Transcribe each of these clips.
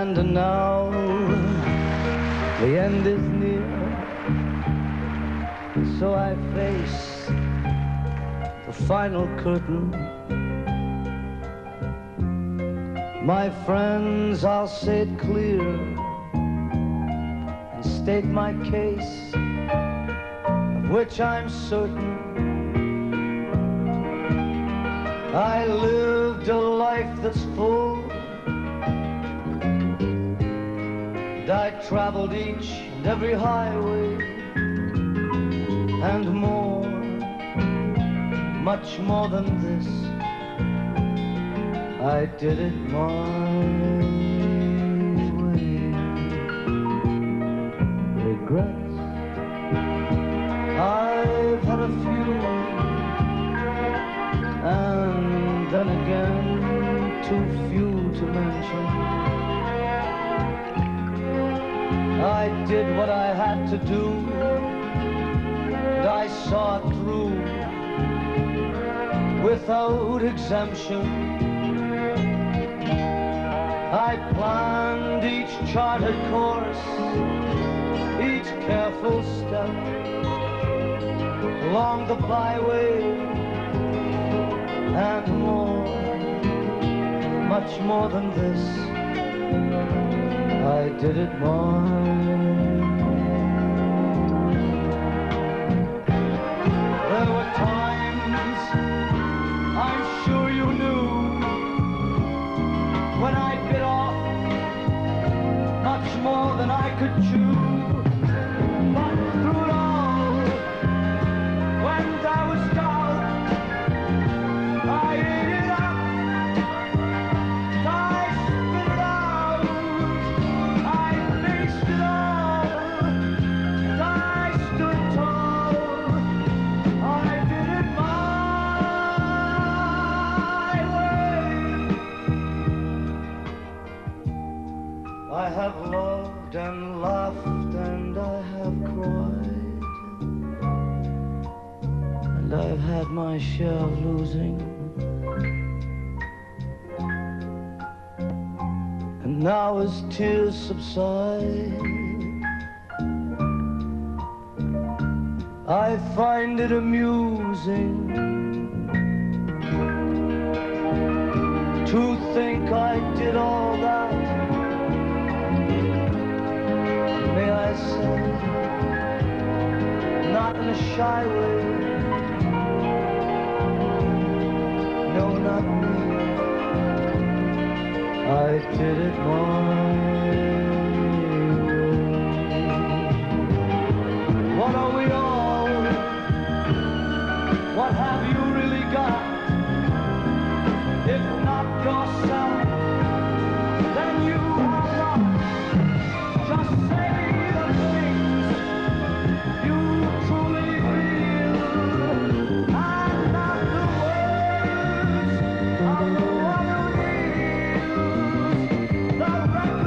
And now the end is near, so I face the final curtain. My friends, I'll say it clear and state my case, of which I'm certain. I lived a life that's full, and I traveled each and every highway and more, much more than this. I did it my way. Regrets, I've had a few, and then again too few to mention. I did what I had to do, and I saw it through without exemption. I planned each charted course, each careful step along the byway, and more, much more than this. I did it my There were times, I'm sure you knew, when I bit off much more than I could chew. But through it all, when I was down, I ate it up, I spit it out, I faced it all, and I stood tall. I did it my way. I have loved and laughed and I have cried, and I've had my share of losing. And now as tears subside, I find it amusing to think I did all that. May I say, not in a shy way. No, not me. I did it my way. What are we all? What have you really got? If not yourself, then you are not. Just say the things you truly feel, and not the words of the one who kneels. The record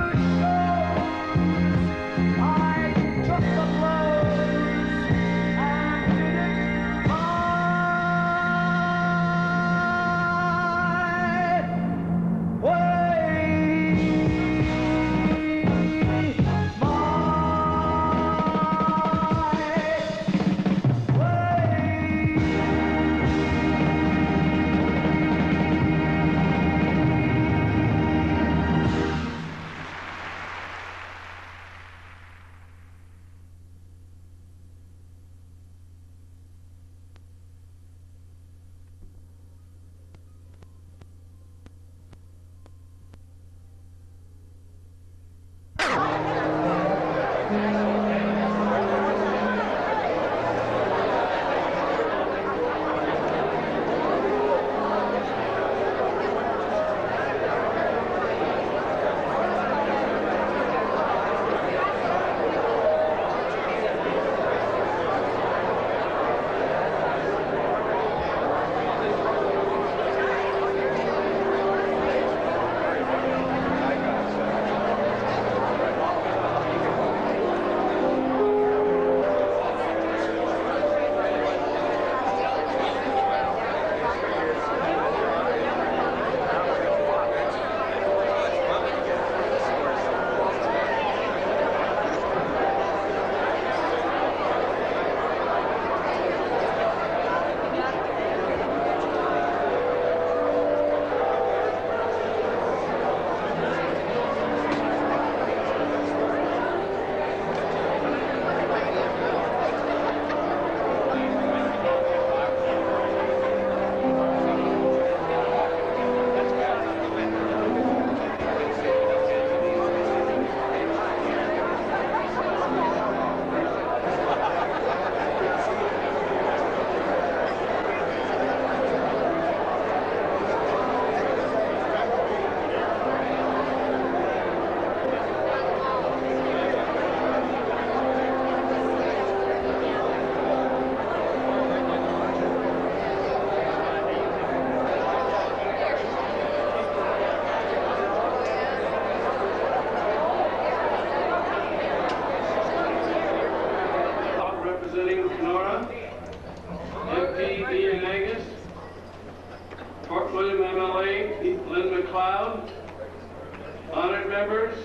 members,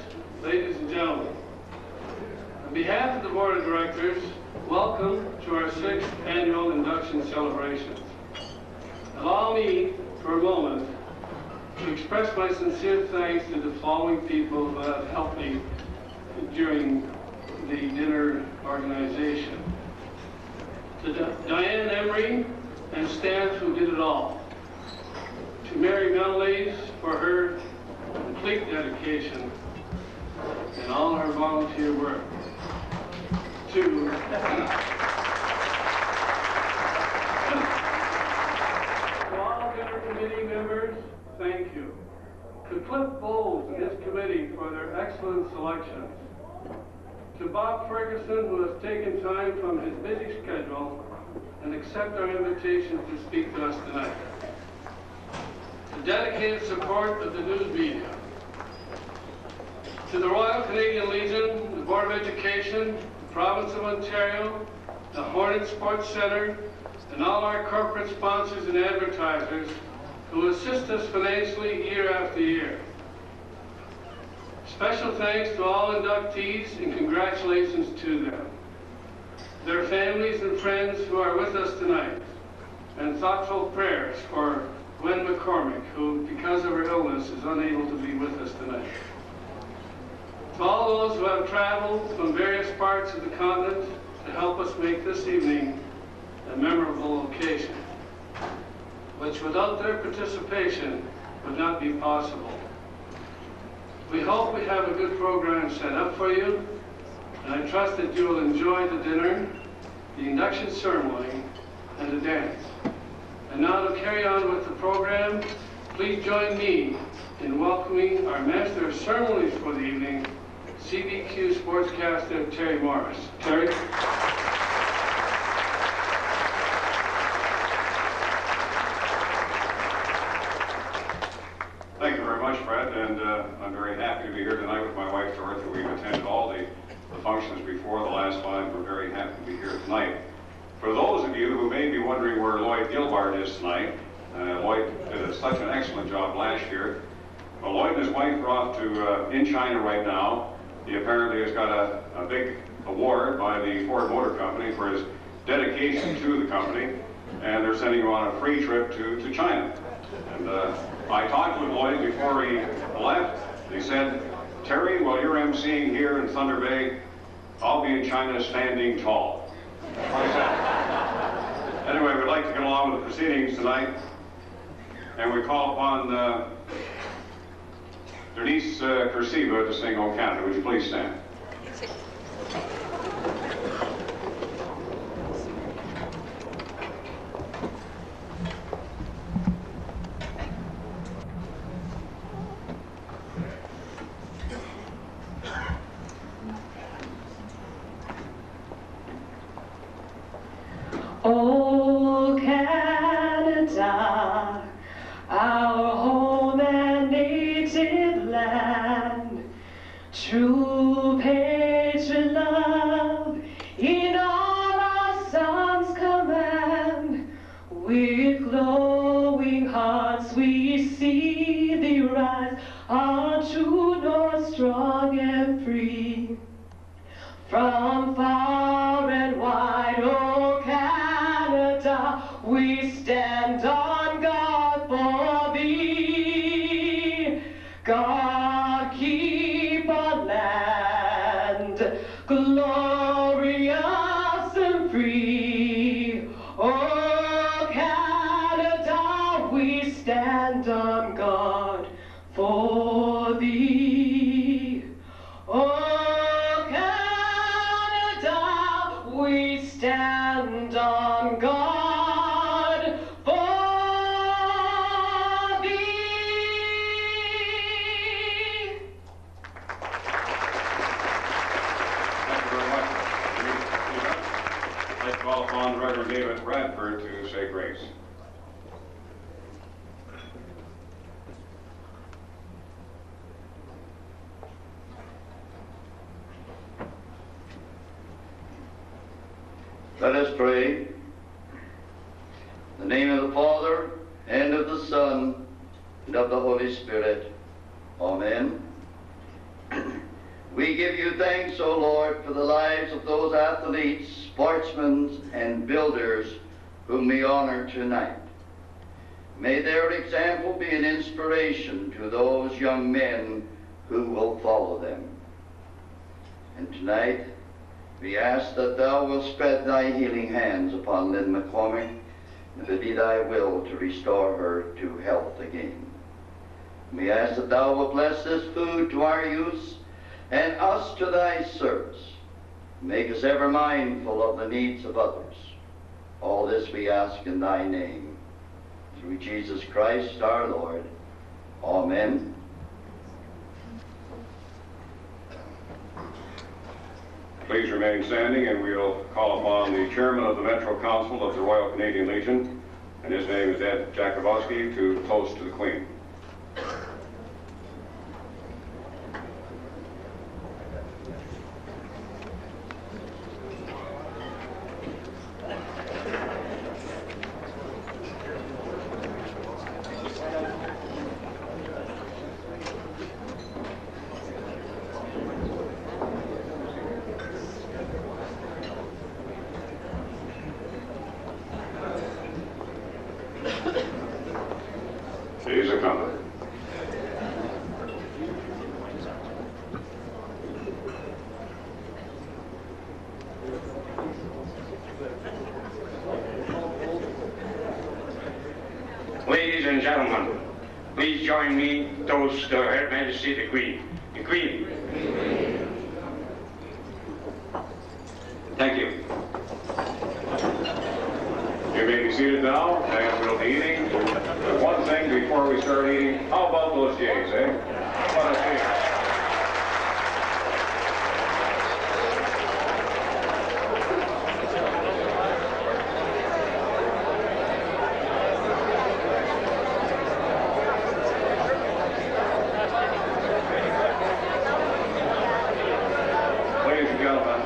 ladies and gentlemen. On behalf of the Board of Directors, welcome to our 6th annual induction celebrations. Allow me, for a moment, to express my sincere thanks to the following people who have helped me during the dinner organization. To Diane Emery and staff who did it all. To Mary Melleys for her complete dedication and all her volunteer work. To all dinner committee members, thank you. To Cliff Bowles and his committee for their excellent selections. To Bob Ferguson, who has taken time from his busy schedule and accept our invitation to speak to us tonight. To dedicated support of the news media. To the Royal Canadian Legion, the Board of Education, the Province of Ontario, the Hornet Sports Centre, and all our corporate sponsors and advertisers who assist us financially year after year. Special thanks to all inductees and congratulations to them, their families and friends who are with us tonight, and thoughtful prayers for Gwen McCormack, who, because of her illness, is unable to be with us tonight. To all those who have traveled from various parts of the continent to help us make this evening a memorable occasion, which without their participation would not be possible. We hope we have a good program set up for you, and I trust that you will enjoy the dinner, the induction ceremony, and the dance. And now to carry on with the program, please join me in welcoming our Master of Ceremonies for the evening, CBQ sportscaster Terry Morris. Terry? Thank you very much, Fred, and I'm very happy to be here tonight with my wife, Dorothy. We've attended all the functions before the last one. We're very happy to be here tonight. For those of you who may be wondering where Lloyd Gilbart is tonight, Lloyd did such an excellent job last year. Well, Lloyd and his wife are off to in China right now. He apparently has got a big award by the Ford Motor Company for his dedication to the company, and they're sending him on a free trip to China. And I talked with Lloyd before he left. He said, Terry, while you're emceeing here in Thunder Bay, I'll be in China standing tall. Anyway, we'd like to get along with the proceedings tonight, and we call upon Denise Kursiva to sing O Canada. Would you please stand? Oh, Canada, our home and native land, true patriot love in all our sons command. With glowing hearts we see thee rise, our true north strong and free. From far and wide, oh Canada, we stand on guard for thee. God keep our land glorious and free. Oh Canada, we stand on guard for thee. Oh we stand on guard for thee. Thank you very much. I'd like to call upon Reverend David Bradford to say grace. Let us pray. In the name of the Father, and of the Son, and of the Holy Spirit. Amen. We give you thanks, O Lord, for the lives of those athletes, sportsmen, and builders whom we honor tonight. May their example be an inspiration to those young men who will follow them. And tonight, we ask that thou wilt spread thy healing hands upon Lynn McCormack, and if it be thy will to restore her to health again. We ask that thou wilt bless this food to our use and us to thy service. Make us ever mindful of the needs of others. All this we ask in thy name. Through Jesus Christ our Lord. Amen. Please remain standing, and we'll call upon the chairman of the Metro Council of the Royal Canadian Legion, and his name is Ed Jakubowski, to toast to the Queen. She's a coming. Ladies and gentlemen, please join me to toast to Her Majesty the Queen. The Queen. Thank you. You may be seated now, and we'll be eating. But one thing before we start eating, how about those jays, eh? How about a jay? Ladies and gentlemen,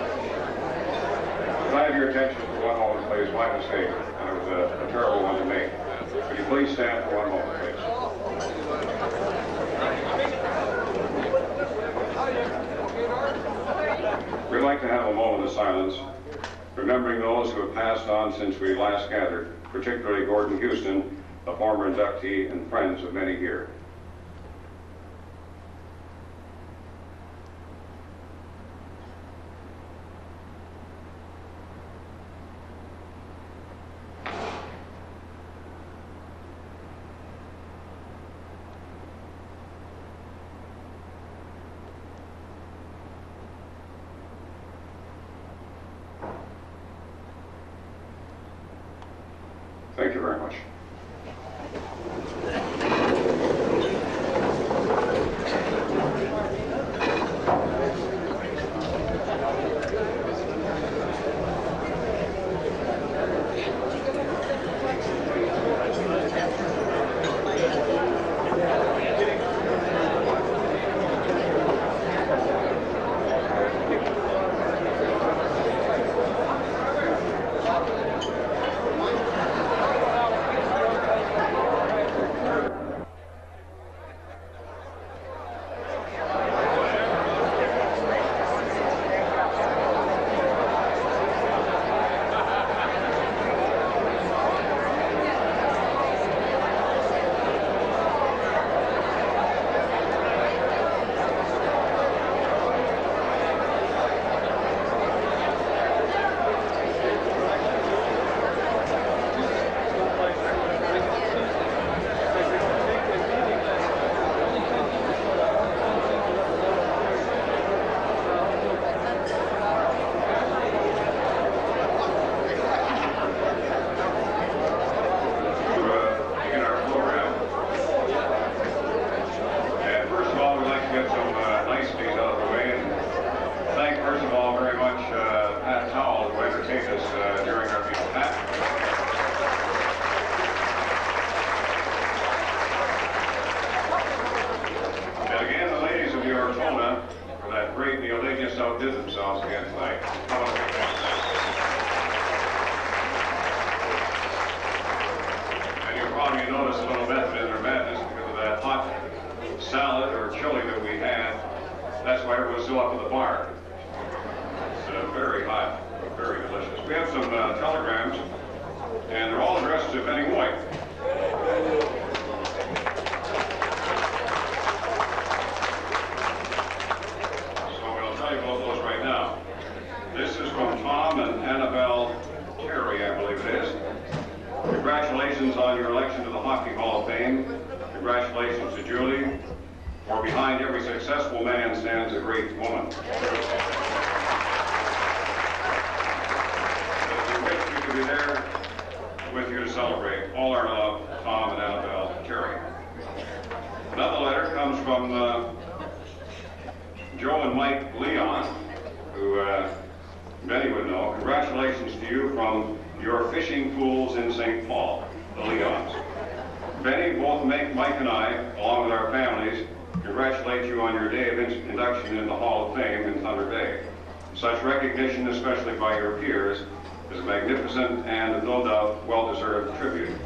can I have your attention for one moment, please? My mistake, and it was a terrible one to make. Could you please stand for one moment, please? We'd like to have a moment of silence, remembering those who have passed on since we last gathered, particularly Gordon Houston, a former inductee and friends of many here. Thank you very much. there was still up at the bar. It's very hot, very delicious. We have some telegrams, and they're all addressed to Benny Woit. So we'll tell you about those right now. This is from Tom and Annabelle Terry, I believe it is. Congratulations on your election to the Hockey Hall of Fame. Congratulations to Julie, for behind every successful man stands a great woman. We wish we could be there with you to celebrate. All our love, Tom and Annabelle Terry. Another letter comes from Joe and Mike Leon, who Benny would know. Congratulations to you from your fishing pools in St. Paul, the Leons. Benny, both Mike and I, along with our families, congratulate you on your day of induction in the Hall of Fame in Thunder Bay. Such recognition, especially by your peers, is a magnificent and, no doubt, well-deserved tribute.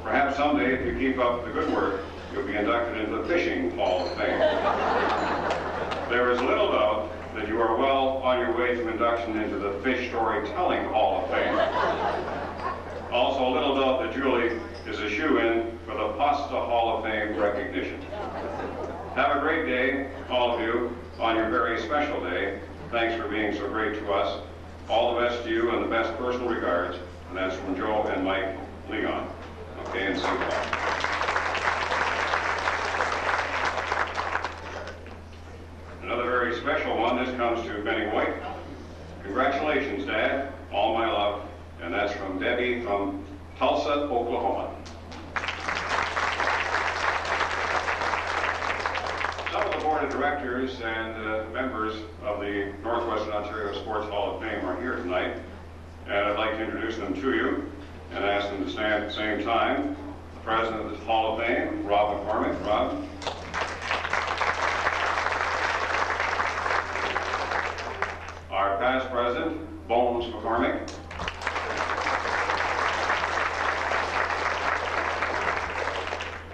Perhaps someday, if you keep up the good work, you'll be inducted into the Fishing Hall of Fame. There is little doubt that you are well on your way to induction into the Fish Storytelling Hall of Fame. Also, little doubt that Julie is a shoo-in for the Pasta Hall of Fame recognition. Have a great day, all of you, on your very special day. Thanks for being so great to us. All the best to you and the best personal regards. And that's from Joe and Mike Leon. Okay, and St. Paul. Another very special one. This comes to Benny Woit. Congratulations, Dad. All my love. And that's from Debbie from Tulsa, Oklahoma. Some of the board of directors and members of the Northwestern Ontario Sports Hall of Fame are here tonight. And I'd like to introduce them to you and ask them to stand at the same time. The president of the Hall of Fame, Rob McCormack. Rob. Our past president, Bones McCormack.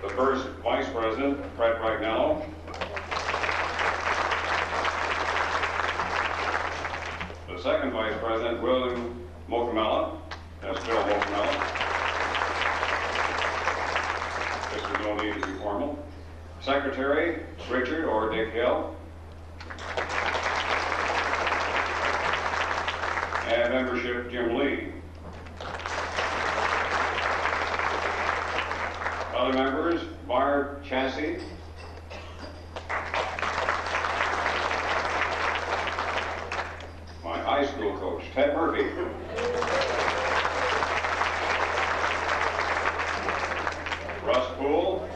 The first vice president, Fred Ragnello. The second vice president, William Mocamella. That's Bill Mocamella. This is no need to be formal. Secretary, Richard or Dick Hill. And membership, Jim Lee. Other members, Barb Chassie. My high school coach, Ted Murphy. Russ Poole.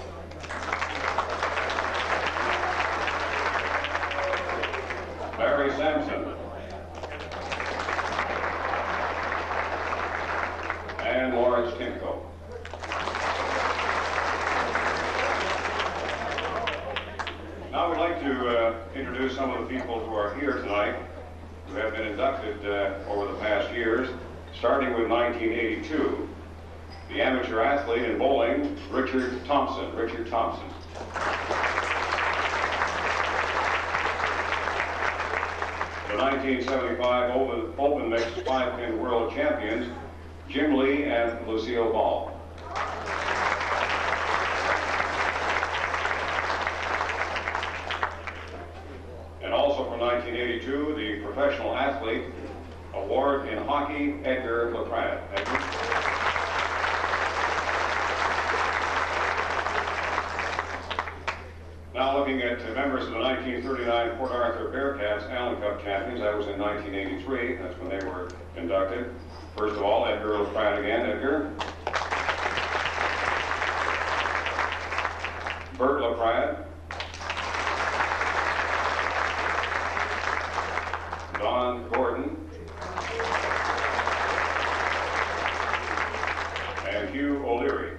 Larry Sampson. And Lawrence Timko. Now we'd like to introduce some of the people who are here tonight who have been inducted over the past years, starting with 1982. The amateur athlete in bowling, Richard Thompson. Richard Thompson. The 1975 Open Mixed 5-pin World Champions, Jim Lee and Lucille Ball. And also from 1982, the Professional Athlete Award in Hockey, Edgar Lappage. Now looking at members of the 1939 Port Arthur Bearcats Allen Cup champions, that was in 1983, that's when they were inducted. First of all, Edgar Lappage again, Edgar. Bert Lappage. Don Gordon. And Hugh O'Leary.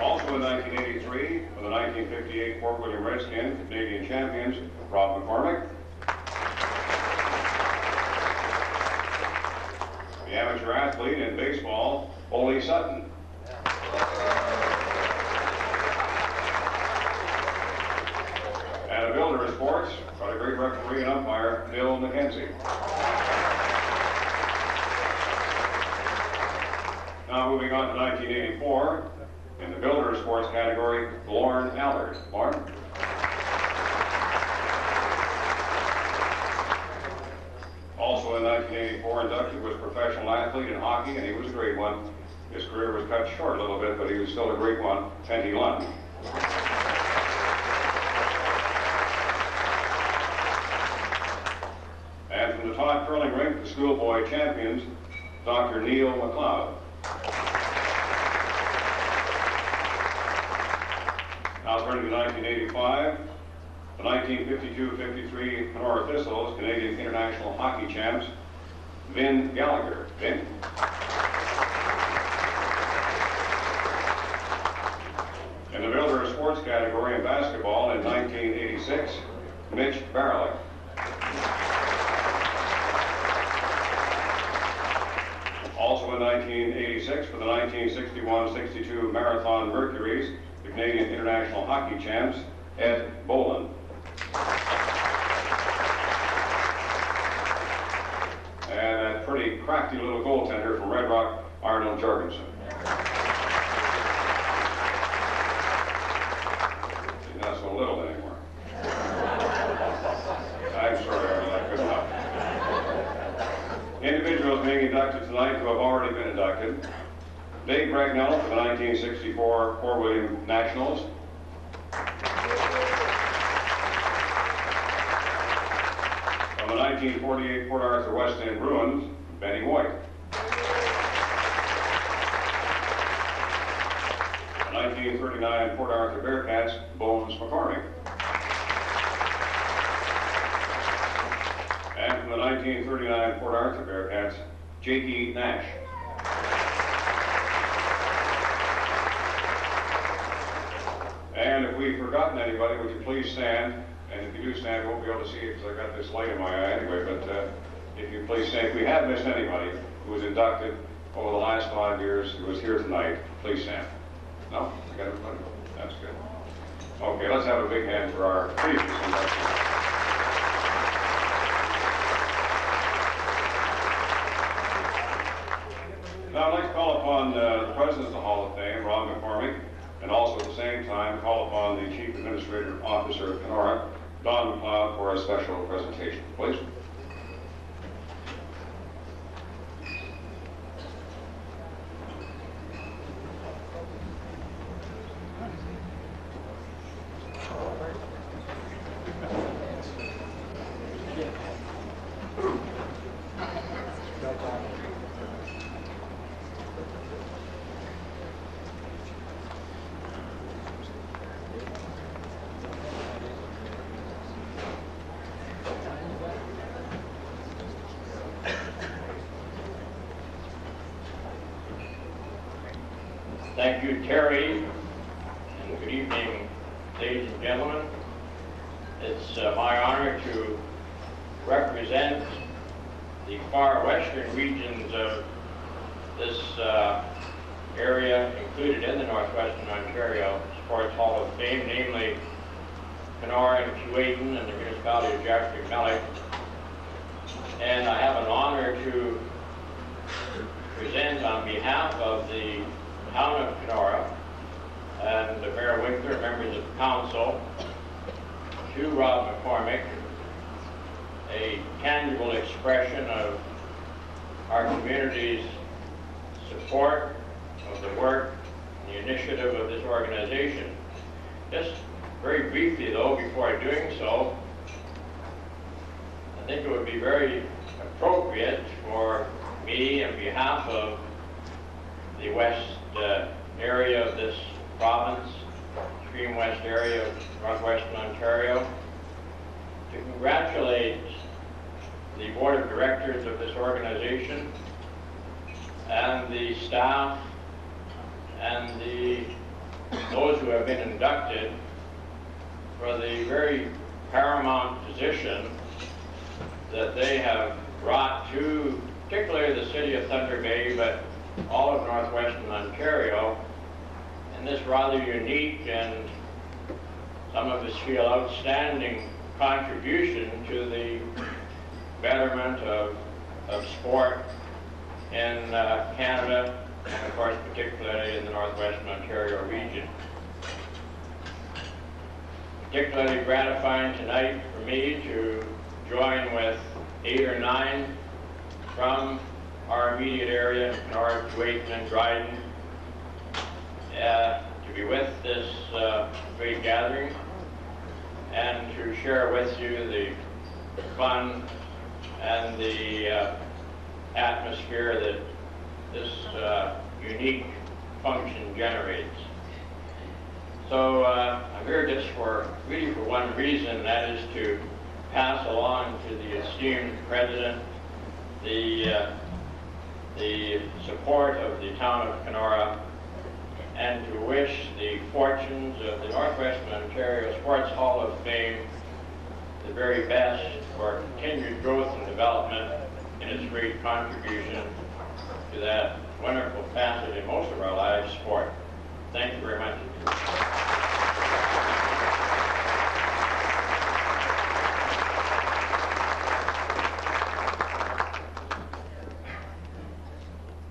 Also in 1983, for the 1958 Fort William Redskins, Canadian champions, Rob McCormack. The amateur athlete in baseball, Ole Sutton. Sports, got a great referee and umpire, Bill McGimsie. Now moving on to 1984, in the Builder Sports category, Lorne Allard. Lorne? Also in 1984, inducted was professional athlete in hockey, and he was a great one. His career was cut short a little bit, but he was still a great one, Penty Lund. And from the Todd curling rink, the schoolboy champions, Dr. Neil McLeod. Now turning to 1985, the 1952-53 Kenora Thistles, Canadian International Hockey Champs, Vin Gallagher. Vin? In the Builder Sports category in basketball in 1986, Mitch Barlick. Also in 1986 for the 1961-62 Marathon Mercuries, the Canadian International Hockey Champs, Ed Boland. And that pretty crafty little goaltender from Red Rock, Arnold Jorgensen. He's not so little anymore. I'm sorry, Arnold, I couldn't help. Individuals being inducted tonight who have already been inducted. Dave Bragnell for the 1964 Fort William Nationals. From the 1948 Port Arthur West End Bruins, Benny Woit. The 1939 Port Arthur Bearcats, Bones McCormack. And from the 1939 Port Arthur Bearcats, Jakey Nash. And if we've forgotten anybody, would you please stand? And if you do stand, you won't be able to see it because I've got this light in my eye anyway, but if you please stand. If we have missed anybody who was inducted over the last 5 years who was here tonight, please stand. No? I got everybody? That's good. Okay, let's have a big hand for our previous inductees. Now I'd like to call upon the President of the Hall of Fame, Ron McCormack, and also at the same time call upon the Chief Administrative Officer of Kenora, Don McLeod, for a special presentation. Please. Thank you, Terry, and good evening, ladies and gentlemen. It's my honor to represent the far western regions of this area included in the Northwestern Ontario Sports Hall of Fame, namely Kenora and Keewatin and the municipality of Jaffrey-Mellick. And I have an honor to present on behalf of the town of Kenora and Mayor Winkler, members of the council, to Rob McCormack, a tangible expression of our community's support of the work and the initiative of this organization. Just very briefly though, before doing so, I think it would be very appropriate for me, on behalf of the west area of this province, extreme west area of Northwestern Ontario, to congratulate the board of directors of this organization and the staff and those who have been inducted for the very paramount position that they have brought to particularly the city of Thunder Bay, but all of Northwestern Ontario, in this rather unique and some of us feel outstanding contribution to the betterment of sport in Canada, and of course particularly in the Northwestern Ontario region. Particularly gratifying tonight for me to join with 8 or 9 from our immediate area, North, Woit, and Dryden, to be with this great gathering and to share with you the fun and the atmosphere that this unique function generates. So I'm here just really for one reason, and that is to pass along to the esteemed President the support of the town of Kenora, and to wish the fortunes of the Northwestern Ontario Sports Hall of Fame the very best for continued growth and development in its great contribution to that wonderful facet in most of our lives, sport. Thank you very much.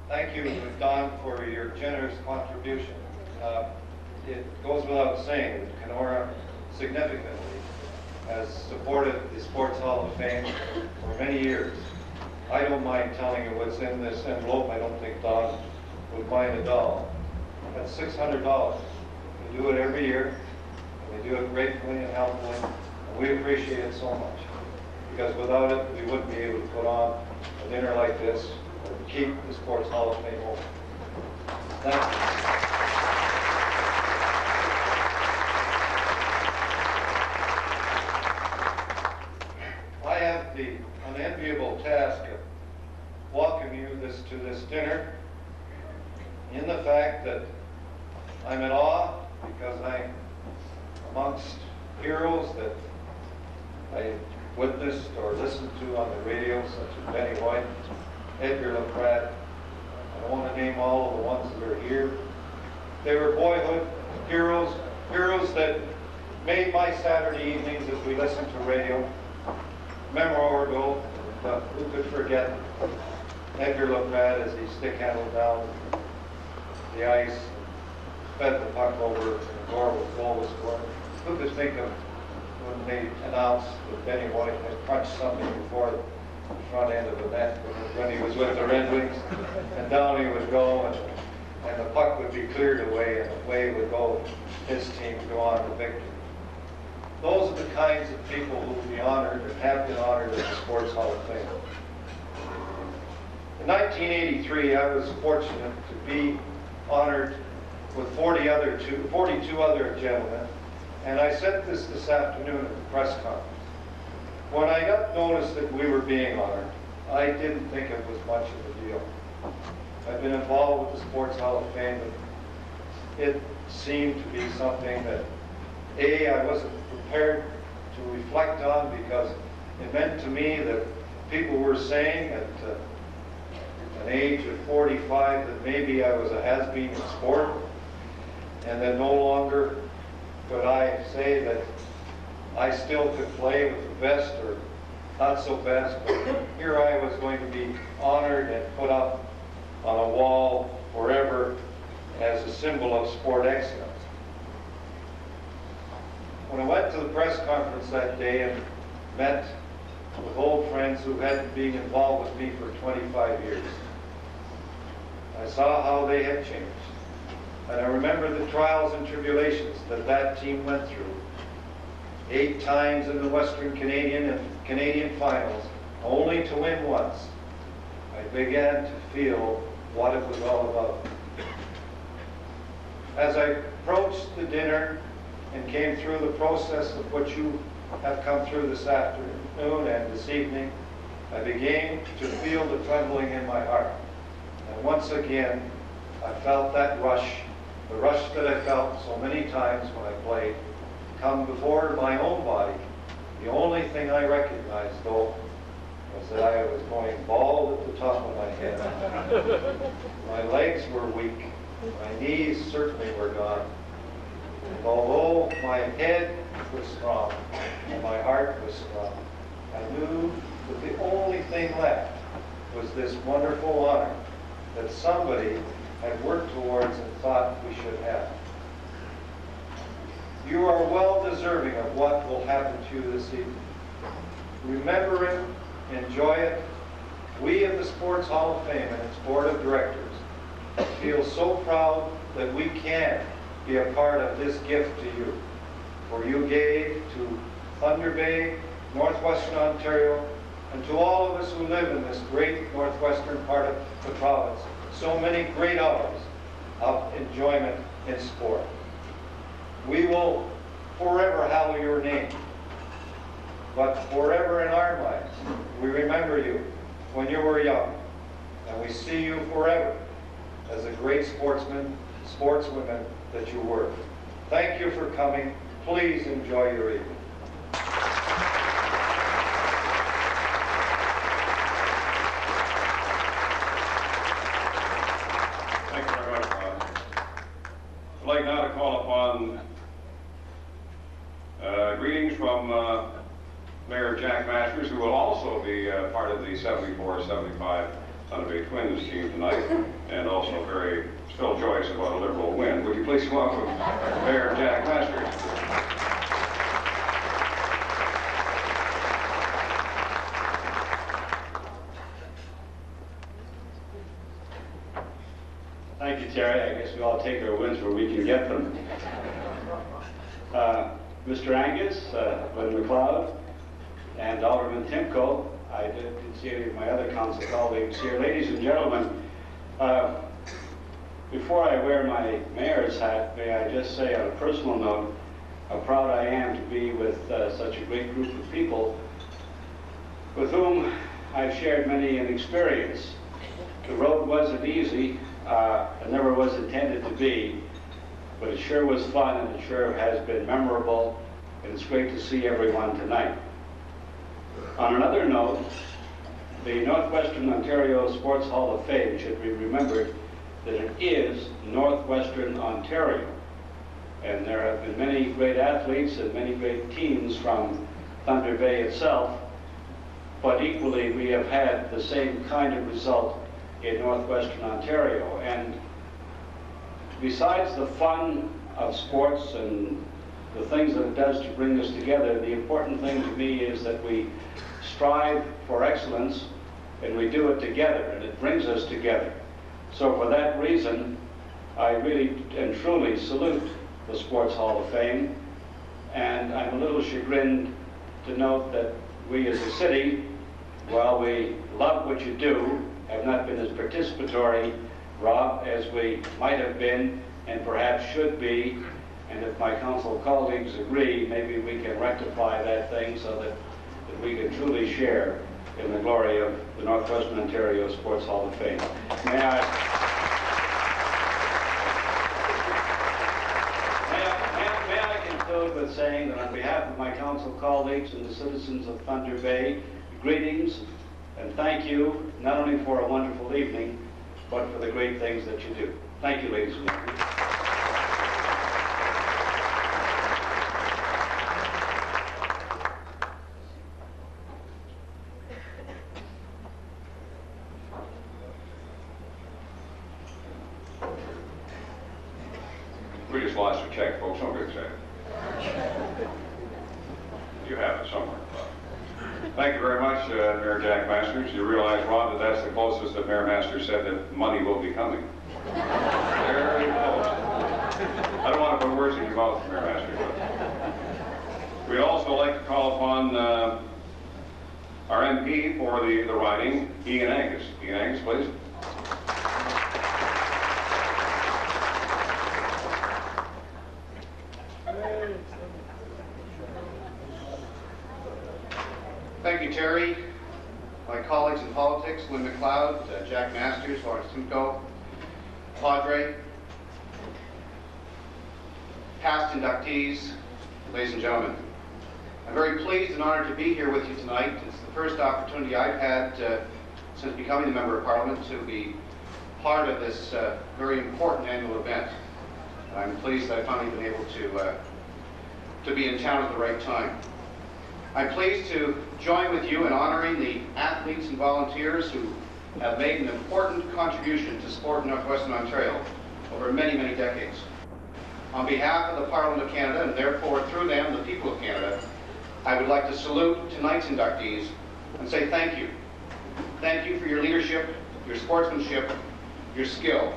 Thank you, Don, for your generous contribution. It goes without saying that Kenora significantly has supported the Sports Hall of Fame for many years. I don't mind telling you what's in this envelope. I don't think Don would mind at all. That's $600. We do it every year, and we do it gratefully and helpfully, and we appreciate it so much. Because without it, we wouldn't be able to put on a dinner like this or to keep the Sports Hall of Fame open. Thank you. I have the unenviable task of welcoming you to this dinner in the fact that I'm in awe because I'm amongst heroes that I witnessed or listened to on the radio, such as Benny White, Edgar Lappage. I don't want to name all of the ones that are here. They were boyhood heroes, heroes that made my Saturday evenings as we listened to radio memorable. Who could forget Edgar Lappage as he stick-handled down the ice, fed the puck over, and the goal was scored. Who could think of when they announced that Benny White had punched something before the front end of the net when he was with the Red Wings, and down he would go, and the puck would be cleared away, and away would go his team to go on to victory. Those are the kinds of people who will be honored and have been honored at the Sports Hall of Fame. In 1983, I was fortunate to be honored with 42 other gentlemen, and I said this afternoon at the press conference. When I got notice that we were being honored, I didn't think it was much of a deal. I've been involved with the Sports Hall of Fame, but it seemed to be something that, I wasn't prepared to reflect on, because it meant to me that people were saying at an age of 45 that maybe I was a has-been in sport, and that no longer could I say that I still could play with the best or not so best, but here I was going to be honored and put up on a wall forever as a symbol of sport excellence. When I went to the press conference that day and met with old friends who had been involved with me for 25 years, I saw how they had changed. And I remember the trials and tribulations that team went through. 8 times in the Western Canadian and Canadian finals, only to win once. I began to feel what it was all about. As I approached the dinner and came through the process of what you have come through this afternoon and this evening, I began to feel the trembling in my heart. And once again, I felt that rush, the rush that I felt so many times when I played, come before my own body. The only thing I recognized, though, was that I was going bald at the top of my head. My legs were weak. My knees certainly were gone. And although my head was strong, and my heart was strong. I knew that the only thing left was this wonderful honor that somebody had worked towards and thought we should have. You are well deserving of what will happen to you this evening. Remember it, enjoy it. We of the Sports Hall of Fame and its board of directors feel so proud that we can be a part of this gift to you. For you gave to Thunder Bay, Northwestern Ontario, and to all of us who live in this great northwestern part of the province, so many great hours of enjoyment in sport. We will forever hallow your name, but forever in our minds, we remember you when you were young, and we see you forever as a great sportsman, sportswoman that you were. Thank you for coming. Please enjoy your evening. Thank you very much, Bob. I'd like now to call upon greetings from Mayor Jack Masters, who will also be part of the 74-75 Thunder Bay Twins team tonight, and also very still joyous about a Liberal win. Would you please welcome Mayor Jack Masters? Thank you, Terry. I guess we all take our wins where we can get them. Mr. Angus, Lynn McLeod, and Alderman Timko. I didn't see any of my other council colleagues here. Ladies and gentlemen, before I wear my mayor's hat, may I just say on a personal note how proud I am to be with such a great group of people with whom I've shared many an experience. The road wasn't easy. It never was intended to be, but it sure was fun, and it sure has been memorable, and it's great to see everyone tonight. On another note, the Northwestern Ontario Sports Hall of Fame should be remembered that it is Northwestern Ontario, and there have been many great athletes and many great teams from Thunder Bay itself, but equally we have had the same kind of result in Northwestern Ontario. And besides the fun of sports and the things that it does to bring us together, the important thing to me is that we strive for excellence and we do it together, and it brings us together. So for that reason, I really and truly salute the Sports Hall of Fame, and I'm a little chagrined to note that we as a city, while we love what you do, have not been as participatory, Rob, as we might have been and perhaps should be. And if my council colleagues agree, maybe we can rectify that thing so that we can truly share in the glory of the Northwestern Ontario Sports Hall of Fame. May I conclude with saying that on behalf of my council colleagues and the citizens of Thunder Bay, greetings and thank you, not only for a wonderful evening, but for the great things that you do. Thank you, ladies and gentlemen. We just lost a check, folks. Don't get excited. You have it somewhere. Thank you very much, Mayor Jack Masters. You realize, Rob, that that's the closest that Mayor Masters said that money will be coming. Very close. I don't want to put words in your mouth, Mayor Masters. But we'd also like to call upon our MP for the riding, Ian Angus. Ian Angus, please. Thank you, Terry. My colleagues in politics, Lynn McLeod, Jack Masters, Lawrence Simcoe, Padre, past inductees, ladies and gentlemen. I'm very pleased and honored to be here with you tonight. It's the first opportunity I've had since becoming a Member of Parliament to be part of this very important annual event. I'm pleased that I've finally been able to to be in town at the right time. I'm pleased to join with you in honoring the athletes and volunteers who have made an important contribution to sport in Northwestern Ontario over many, many decades. On behalf of the Parliament of Canada, and therefore through them, the people of Canada, I would like to salute tonight's inductees and say thank you. Thank you for your leadership, your sportsmanship, your skill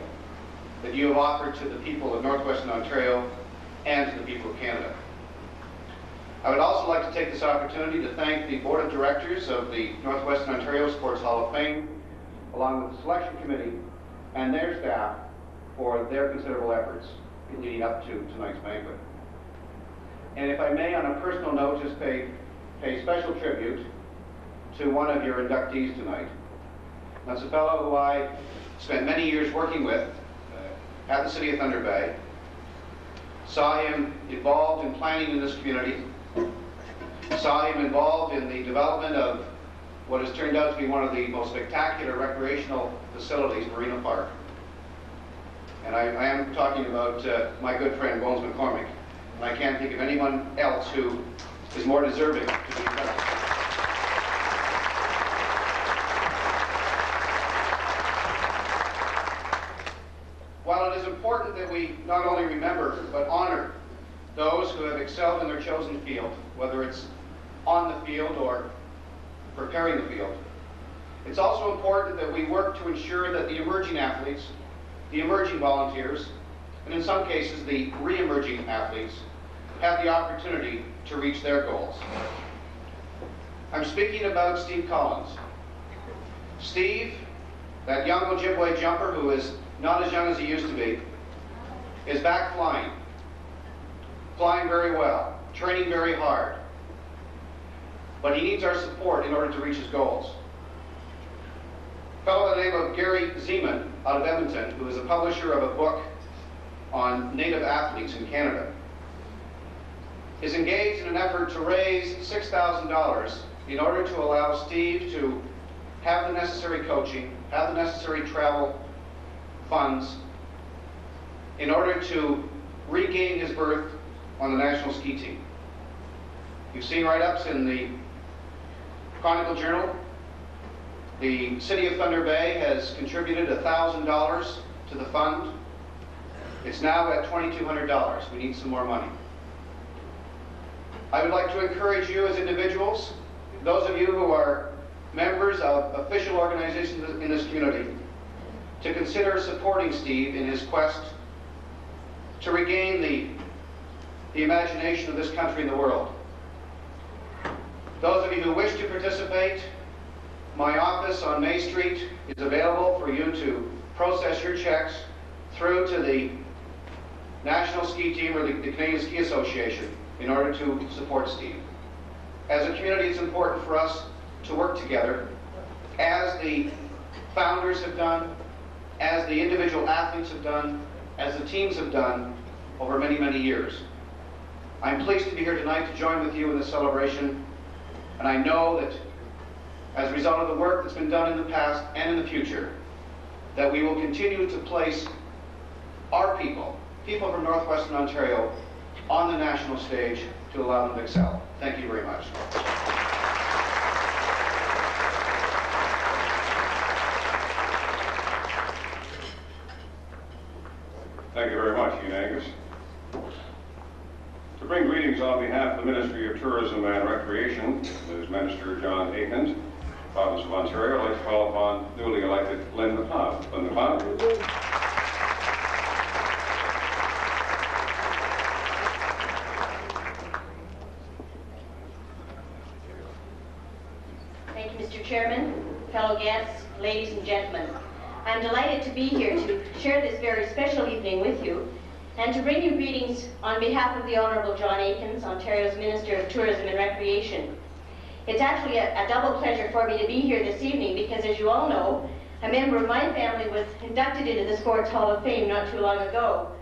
that you have offered to the people of Northwestern Ontario and to the people of Canada. I would also like to take this opportunity to thank the Board of Directors of the Northwestern Ontario Sports Hall of Fame, along with the Selection Committee and their staff for their considerable efforts in leading up to tonight's banquet. And if I may, on a personal note, just pay special tribute to one of your inductees tonight. That's a fellow who I spent many years working with at the City of Thunder Bay. Saw him involved in planning in this community. Saw him involved in the development of what has turned out to be one of the most spectacular recreational facilities, Marina Park. And I am talking about my good friend, Bones McCormack. And I can't think of anyone else who is more deserving to be inducted. While it is important that we not only remember, but honor those who have excelled in their chosen field, whether it's on the field or preparing the field, it's also important that we work to ensure that the emerging athletes, the emerging volunteers, and in some cases the re-emerging athletes, have the opportunity to reach their goals. I'm speaking about Steve Collins. Steve, that young Ojibwe jumper who is not as young as he used to be, is back flying. Flying very well, training very hard. But he needs our support in order to reach his goals. A fellow by the name of Gary Zeman out of Edmonton, who is a publisher of a book on Native athletes in Canada, is engaged in an effort to raise $6,000 in order to allow Steve to have the necessary coaching, have the necessary travel funds in order to regain his berth on the national ski team. You've seen write-ups in the Chronicle Journal. The City of Thunder Bay has contributed $1,000 to the fund. It's now at $2,200. We need some more money. I would like to encourage you as individuals, those of you who are members of official organizations in this community, to consider supporting Steve in his quest to regain the imagination of this country and the world. Those of you who wish to participate, my office on May Street is available for you to process your checks through to the National Ski Team or the Canadian Ski Association in order to support Steve. As a community, it's important for us to work together, as the founders have done, as the individual athletes have done, as the teams have done over many, many years. I'm pleased to be here tonight to join with you in this celebration, and I know that as a result of the work that's been done in the past and in the future, that we will continue to place our people from Northwestern Ontario, on the national stage to allow them to excel. Thank you very much. Thank you very much, Heath Angus. To bring greetings on behalf of the Ministry of Tourism and Recreation, is Minister John Aikens, Province of Ontario. I'd like to call upon newly elected Lynn McLeod. Lynn McLeod. Chairman, fellow guests, ladies and gentlemen. I'm delighted to be here to share this very special evening with you and to bring you greetings on behalf of the Honourable John Aikens, Ontario's Minister of Tourism and Recreation. It's actually a double pleasure for me to be here this evening because, as you all know, a member of my family was inducted into the Sports Hall of Fame not too long ago.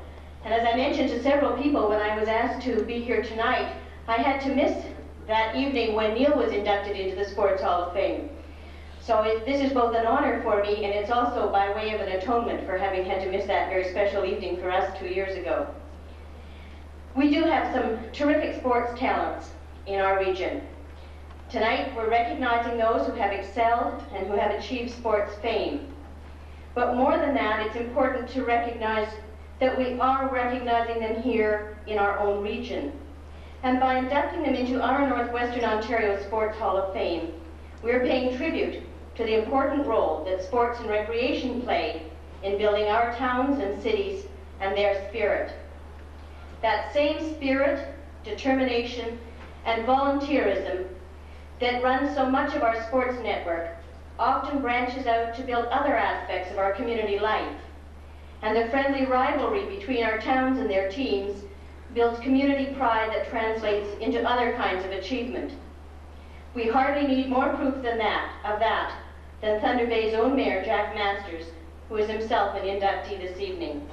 And as I mentioned to several people when I was asked to be here tonight, I had to miss that evening when Neil was inducted into the Sports Hall of Fame. So this is both an honor for me, and it's also by way of an atonement for having had to miss that very special evening for us 2 years ago. We do have some terrific sports talents in our region. Tonight, we're recognizing those who have excelled and who have achieved sports fame. But more than that, it's important to recognize that we are recognizing them here in our own region. And by inducting them into our Northwestern Ontario Sports Hall of Fame, we are paying tribute to the important role that sports and recreation play in building our towns and cities and their spirit. That same spirit, determination, and volunteerism that runs so much of our sports network often branches out to build other aspects of our community life. And the friendly rivalry between our towns and their teams builds community pride that translates into other kinds of achievement. We hardly need more proof than than Thunder Bay's own Mayor, Jack Masters, who is himself an inductee this evening.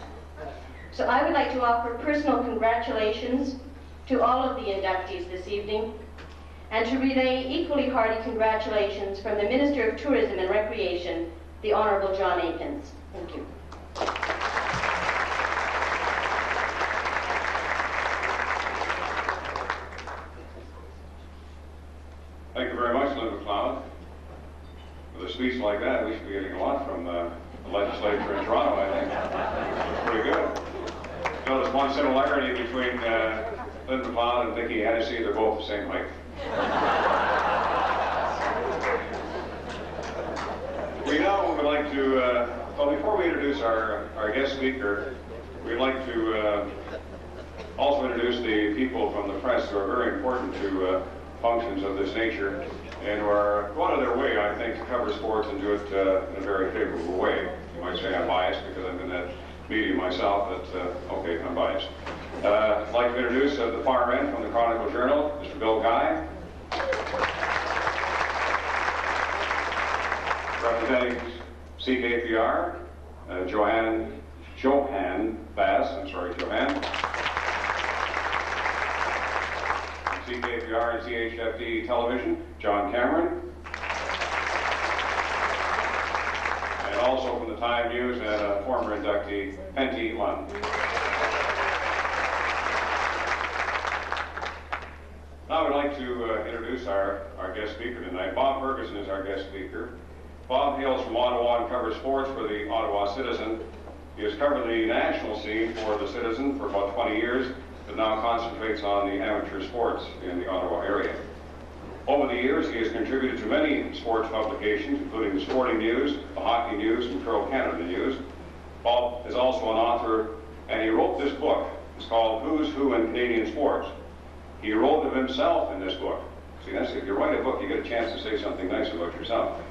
So I would like to offer personal congratulations to all of the inductees this evening, and to relay equally hearty congratulations from the Minister of Tourism and Recreation, the Honourable John Aikens. Thank you. Thank you very much, Linda McLeod. With a speech like that, we should be getting a lot from the legislature in Toronto, I think. That's pretty good. Notice one similarity between Linda McLeod and Vicki Hennessy, they're both the same height. We now would like to, well, before we introduce our guest speaker, we'd like to also introduce the people from the press who are very important to functions of this nature and who are going out of their way, I think, to cover sports and do it in a very favorable way. You might say I'm biased because I'm in that medium myself, but okay, I'm biased. I'd like to introduce at the far end from the Chronicle Journal, Mr. Bill Guy. Representing CKPR, Johan Bass, Johan. CKPR and CHFD Television, John Cameron. And also from the Time News and a former inductee, Penty Lund. Now I'd like to introduce our guest speaker tonight. Bob Ferguson is our guest speaker. Bob hails from Ottawa and covers sports for the Ottawa Citizen. He has covered the national scene for the Citizen for about 20 years, but now concentrates on the amateur sports in the Ottawa area. Over the years, he has contributed to many sports publications, including the Sporting News, the Hockey News, and Pro Canada News. Bob is also an author, and he wrote this book. It's called Who's Who in Canadian Sports. He wrote of himself in this book. See, that's, if you write a book, you get a chance to say something nice about yourself.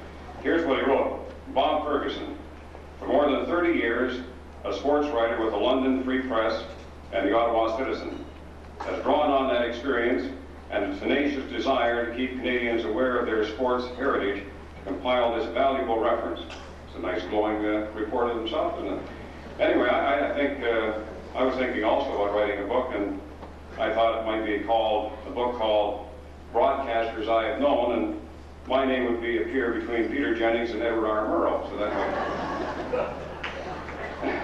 Here's what he wrote. Bob Ferguson, for more than 30 years, a sports writer with the London Free Press and the Ottawa Citizen, has drawn on that experience and a tenacious desire to keep Canadians aware of their sports heritage to compile this valuable reference. It's a nice glowing report of himself, isn't it? Anyway, I think, I was thinking also about writing a book, and I thought it might be called, a book called Broadcasters I Have Known, and my name would appear between Peter Jennings and Edward R. Murrow, so that way.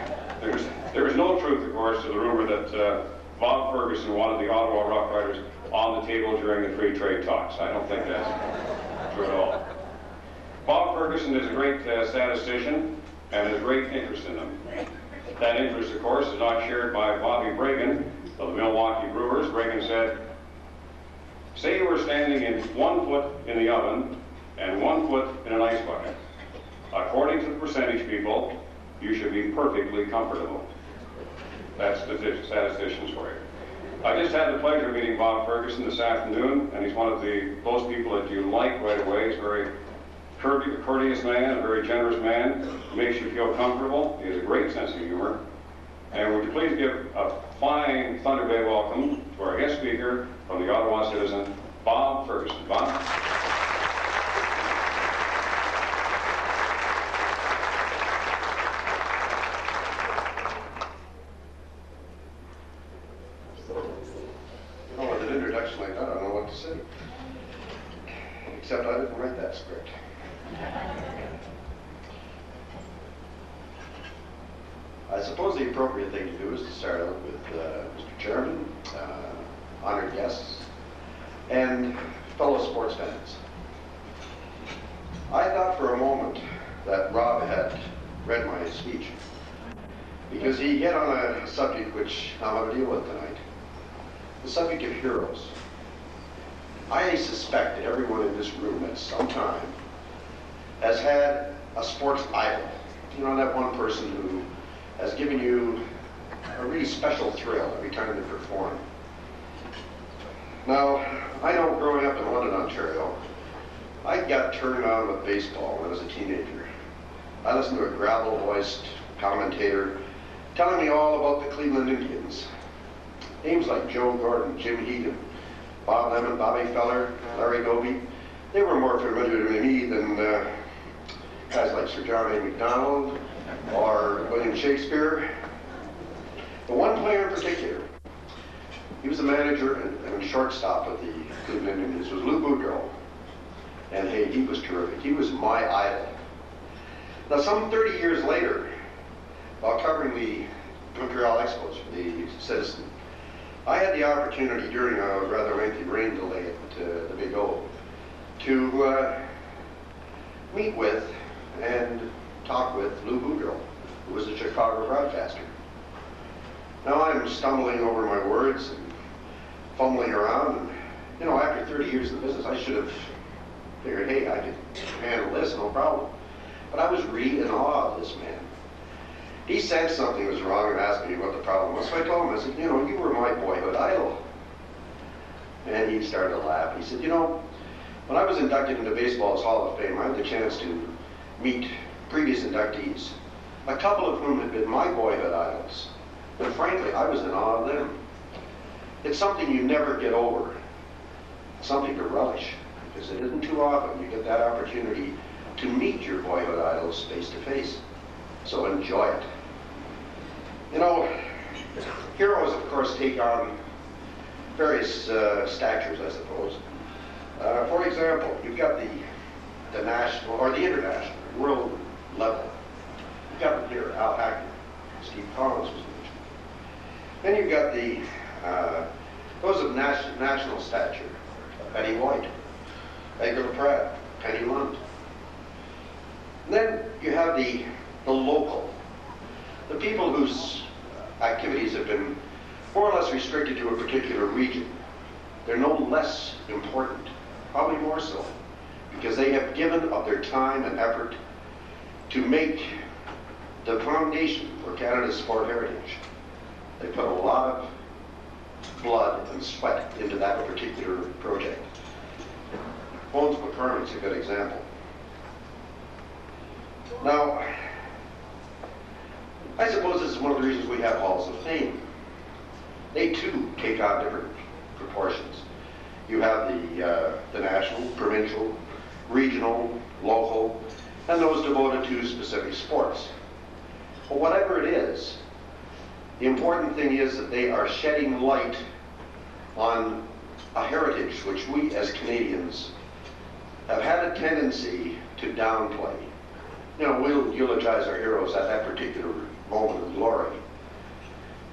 There is no truth, of course, to the rumor that Bob Ferguson wanted the Ottawa Rough Riders on the table during the free trade talks. I don't think that's true at all. Bob Ferguson is a great statistician and has a great interest in them. That interest, of course, is not shared by Bobby Bragan of the Milwaukee Brewers. Bragan said, "Say you were standing in 1 foot in the oven and 1 foot in an ice bucket. According to the percentage people, you should be perfectly comfortable." That's statisticians for you. I just had the pleasure of meeting Bob Ferguson this afternoon, and he's one of those people that you like right away. He's a very courteous man, a very generous man, makes you feel comfortable. He has a great sense of humor. And would you please give a fine Thunder Bay welcome to our guest speaker from the Ottawa Citizen, Bob Ferguson. Bob? Oh, with an introduction like that, I don't know what to say. Except I didn't write that script. I I suppose the appropriate thing to do is to start out with Mr. Chairman, honored guests, and fellow sports fans. I thought for a moment that Rob had read my speech, because he hit on a subject which I'm going to deal with tonight, the subject of heroes. I suspect that everyone in this room at some time has had a sports idol. You know, that one person who has given you a really special thrill every time they perform. Now, I know growing up in London, Ontario, I got turned on with baseball when I was a teenager. I listened to a gravel-voiced commentator telling me all about the Cleveland Indians. Names like Joe Gordon, Jim Heath, Bob Lemon, Bobby Feller, Larry Doby, they were more familiar to me than guys like Sir John A. Macdonald or William Shakespeare. But one player in particular, he was the manager and shortstop of the Cleveland Indians, was Lou Boudreau. And hey, he was terrific. He was my idol. Now, some 30 years later, while covering the Montreal Expos for the Citizen, I had the opportunity during a rather lengthy rain delay at the Big O to meet with and talk with Lou Boudreau, who was a Chicago broadcaster. Now I'm stumbling over my words and fumbling around, and you know, after 30 years in the business, I should have figured, hey, I could handle this, no problem. But I was really in awe of this man. He sensed something was wrong and asked me what the problem was. So I told him, I said, you know, you were my boyhood idol. And he started to laugh. He said, you know, when I was inducted into baseball's Hall of Fame, I had the chance to meet previous inductees, a couple of whom had been my boyhood idols. But frankly, I was in awe of them. It's something you never get over. It's something to relish, because it isn't too often you get that opportunity to meet your boyhood idols face to face. So enjoy it. You know, heroes, of course, take on various statures, I suppose. For example, you've got the national, or the international, world level. You've got them here, Al Hackett, Steve Collins was mentioned. Then you've got those of national stature, Betty White, Edgar Pratt, Penny Lund. And then you have the local, the people whose activities have been more or less restricted to a particular region. They're no less important, probably more so, because they have given of their time and effort to make the foundation for Canada's sport heritage. They put a lot of blood and sweat into that particular project. Bones McCormack's a good example. Now, I suppose this is one of the reasons we have halls of fame. They too take on different proportions. You have the national, provincial, regional, local, and those devoted to specific sports. But whatever it is, the important thing is that they are shedding light on a heritage which we as Canadians have had a tendency to downplay. You know, we'll eulogize our heroes at that particular moment of glory,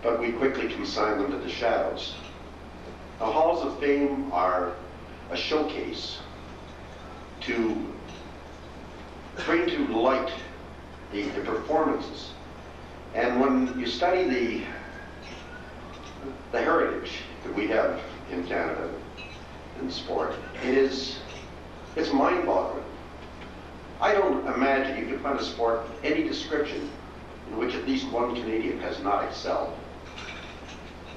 but we quickly consign them to the shadows. Now, halls of fame are a showcase to bring to light the performances. And when you study the heritage that we have in Canada in sport, it's mind-boggling. I don't imagine you could find a sport of any description in which at least one Canadian has not excelled.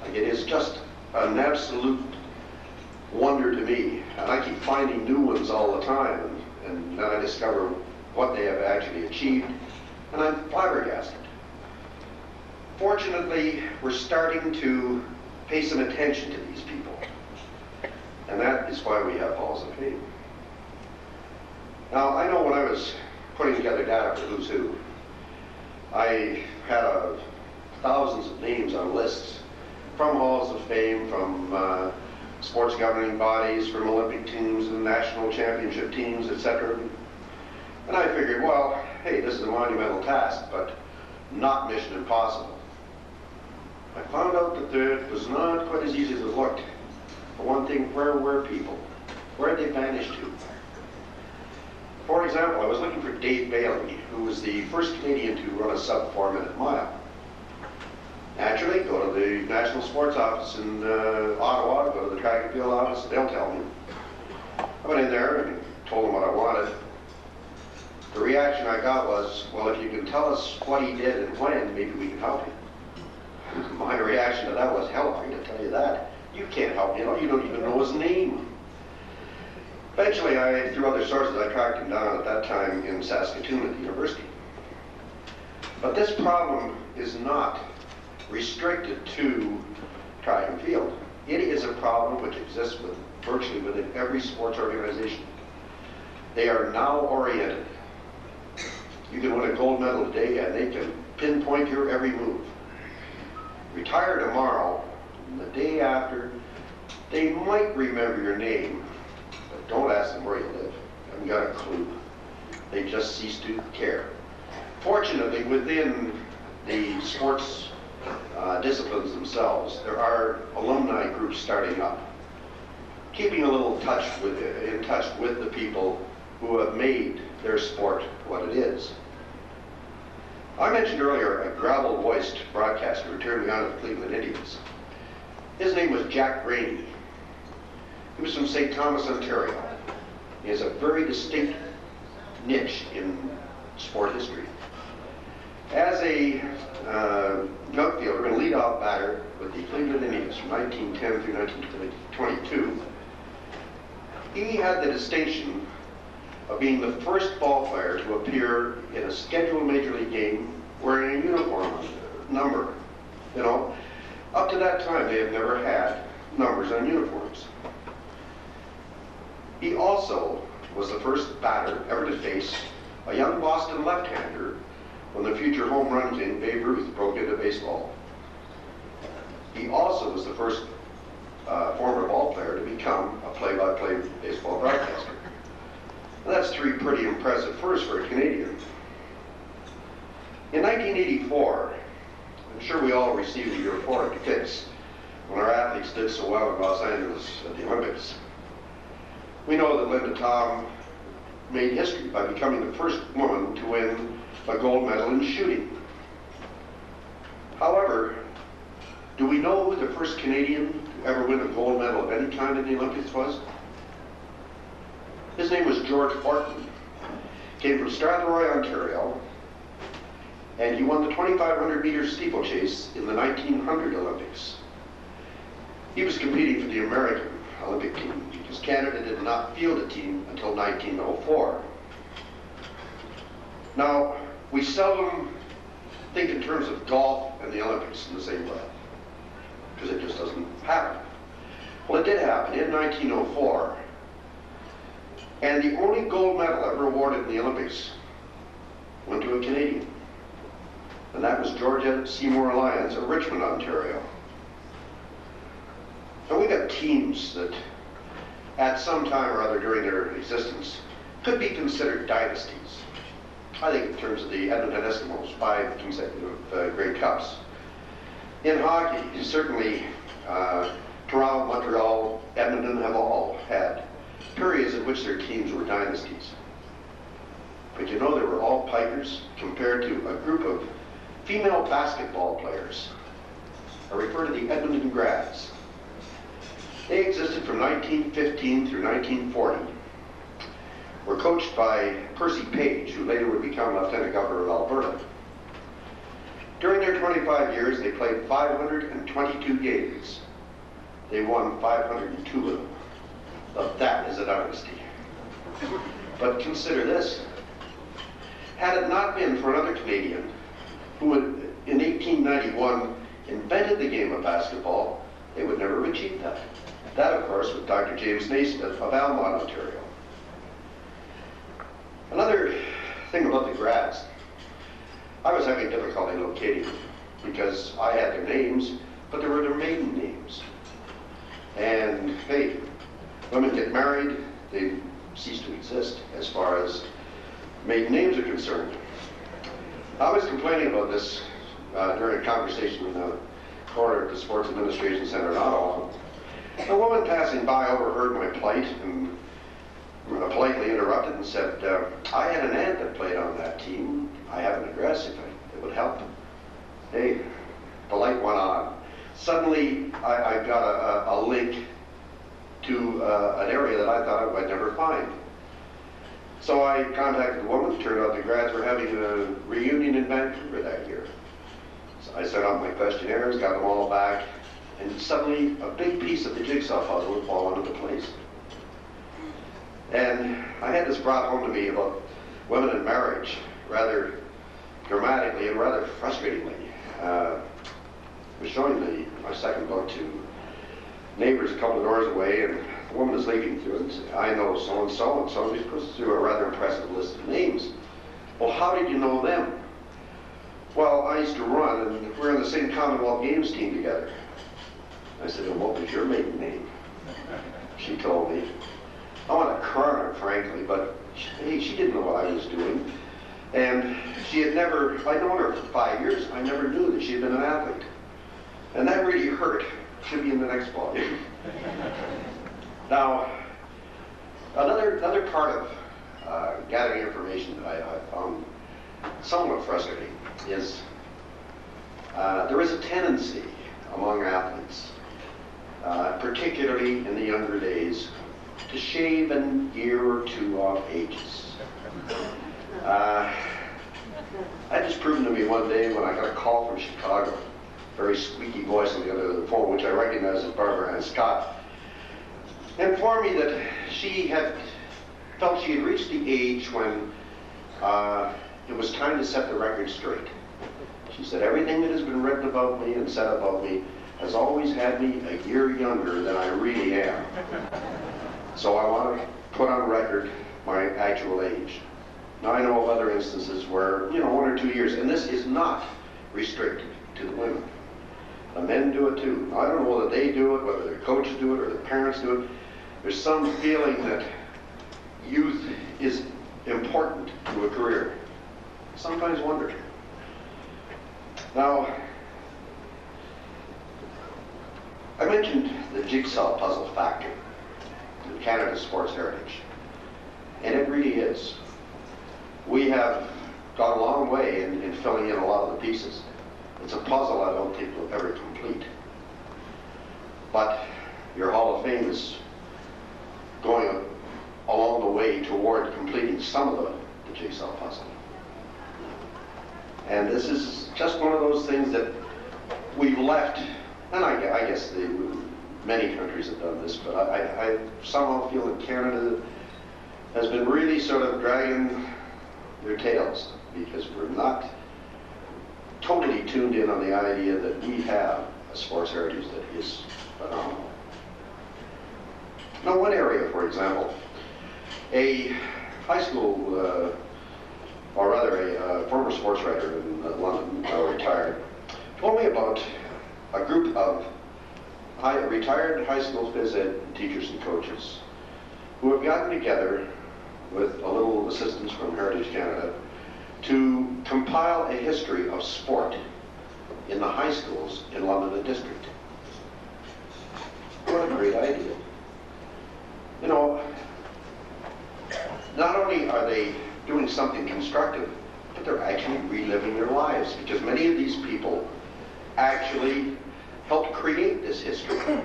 Like, it is just an absolute wonder to me, and I keep finding new ones all the time, and then I discover what they have actually achieved, and I'm flabbergasted. Fortunately, we're starting to pay some attention to these people, and that is why we have halls of fame. Now, I know when I was putting together data for Who's Who, I had thousands of names on lists from halls of fame, from sports governing bodies, from Olympic teams and national championship teams, etc. And I figured, well, hey, this is a monumental task, but not Mission Impossible. I found out that it was not quite as easy as it looked. For one thing, where were people? Where had they vanished to? For example, I was looking for Dave Bailey, who was the first Canadian to run a sub-4-minute mile. Naturally, go to the National Sports Office in Ottawa, go to the track and field office, they'll tell me. I went in there and told them what I wanted. The reaction I got was, well, if you can tell us what he did and when, maybe we can help you. My reaction to that was, hell, I'm going to tell you that. You can't help me, you don't even know his name. Eventually, through other sources, I tracked him down at that time in Saskatoon at the university. But this problem is not restricted to track and field. It is a problem which exists virtually within every sports organization. They are now oriented. You can win a gold medal today and they can pinpoint your every move. Retire tomorrow, and the day after, they might remember your name, but don't ask them where you live. They haven't got a clue. They just cease to care. Fortunately, within the sports disciplines themselves, there are alumni groups starting up, keeping a little in touch with the people who have made their sport what it is. I mentioned earlier a gravel-voiced broadcaster who turned me on to the Cleveland Indians. His name was Jack Graney. He was from St. Thomas, Ontario. He has a very distinct niche in sport history. As a outfielder and leadoff batter with the Cleveland Indians from 1910 through 1922, he had the distinction of being the first ball player to appear in a scheduled major league game wearing a uniform number. You know, up to that time they had never had numbers on uniforms. He also was the first batter ever to face a young Boston left-hander when the future home run king Babe Ruth broke into baseball. He also was the first former ball player to become a play-by-play baseball broadcaster. And that's three pretty impressive firsts for a Canadian. In 1984, I'm sure we all received a euphoric fix when our athletes did so well in Los Angeles at the Olympics. We know that Linda Tom made history by becoming the first woman to win a gold medal in shooting. However, do we know who the first Canadian to ever win a gold medal of any kind in the Olympics was? His name was George Horton. Came from Strathroy, Ontario, and he won the 2,500 meter steeplechase in the 1900 Olympics. He was competing for the American Olympic team because Canada did not field a team until 1904. Now, we seldom think in terms of golf and the Olympics in the same way, because it just doesn't happen. Well, it did happen in 1904, and the only gold medal ever awarded in the Olympics went to a Canadian, and that was George Seymour Lyons of Richmond, Ontario. And we've got teams that, at some time or other during their existence, could be considered dynasties. I think in terms of the Edmonton Eskimos, 5 consecutive Grey Cups. In hockey, certainly Toronto, Montreal, Edmonton have all had periods in which their teams were dynasties. But you know, they were all pikers compared to a group of female basketball players. I refer to the Edmonton Grads. They existed from 1915 through 1940. Were coached by Percy Page, who later would become Lieutenant Governor of Alberta. During their 25 years, they played 522 games. They won 502 of them. Now, that is a dynasty. But consider this. Had it not been for another Canadian who in 1891 invented the game of basketball, they would never have achieved that. That, of course, was Dr. James Naismith of Almont, Ontario. Another thing about the grads, I was having difficulty locating them because I had their names, but they were their maiden names. And hey, women get married, they cease to exist as far as maiden names are concerned. I was complaining about this during a conversation in the corner at the Sports Administration Center in Ottawa. A woman passing by overheard my plight and politely interrupted and said, I had an aunt that played on that team. I have an address if it would help. Hey, the light went on. Suddenly, I got a link to an area that I thought I'd never find. So I contacted the woman. It turned out the grads were having a reunion in Vancouver that year. So I sent out my questionnaires, got them all back, and suddenly a big piece of the jigsaw puzzle would fall into place. And I had this brought home to me about women in marriage, rather dramatically and rather frustratingly. I was showing my second book to neighbors a couple of doors away, and the woman is leafing through it and said, I know so-and-so, and so she goes through a rather impressive list of names. Well, how did you know them? Well, I used to run, and we're in the same Commonwealth Games team together. I said, and what was your maiden name? She told me. I want to crown her, frankly, but she didn't know what I was doing. And she had never, I'd known her for 5 years, I never knew that she had been an athlete. And that really hurt. Should be in the next ball game. Now, another part of gathering information that I found somewhat frustrating is there is a tendency among athletes, particularly in the younger days, to shave a year or two off ages. That just proven to me one day when I got a call from Chicago, very squeaky voice on the other end of the phone, which I recognized as Barbara Ann Scott, informed me that she had felt she had reached the age when it was time to set the record straight. She said, everything that has been written about me and said about me has always had me a year younger than I really am. So I want to put on record my actual age. Now I know of other instances where, 1 or 2 years, and this is not restricted to the women. The men do it too. Now, I don't know whether they do it, whether their coaches do it, or their parents do it. There's some feeling that youth is important to a career. Sometimes wonder. Now, I mentioned the jigsaw puzzle factor in Canada's sports heritage, and it really is. We have gone a long way in filling in a lot of the pieces. It's a puzzle I don't think we'll ever complete. But your Hall of Fame is going along the way toward completing some of the jigsaw puzzle. And this is just one of those things that we've left, and I guess many countries have done this, but I somehow feel that Canada has been really sort of dragging their tails because we're not totally tuned in on the idea that we have a sports heritage that is phenomenal. Now, one area, for example, a high school, or rather a former sports writer in London, now retired, told me about a group of retired high school phys ed teachers and coaches who have gotten together with a little assistance from Heritage Canada to compile a history of sport in the high schools in London and District. What a great idea. Not only are they doing something constructive, but they're actually reliving their lives, because many of these people actually helped create this history. And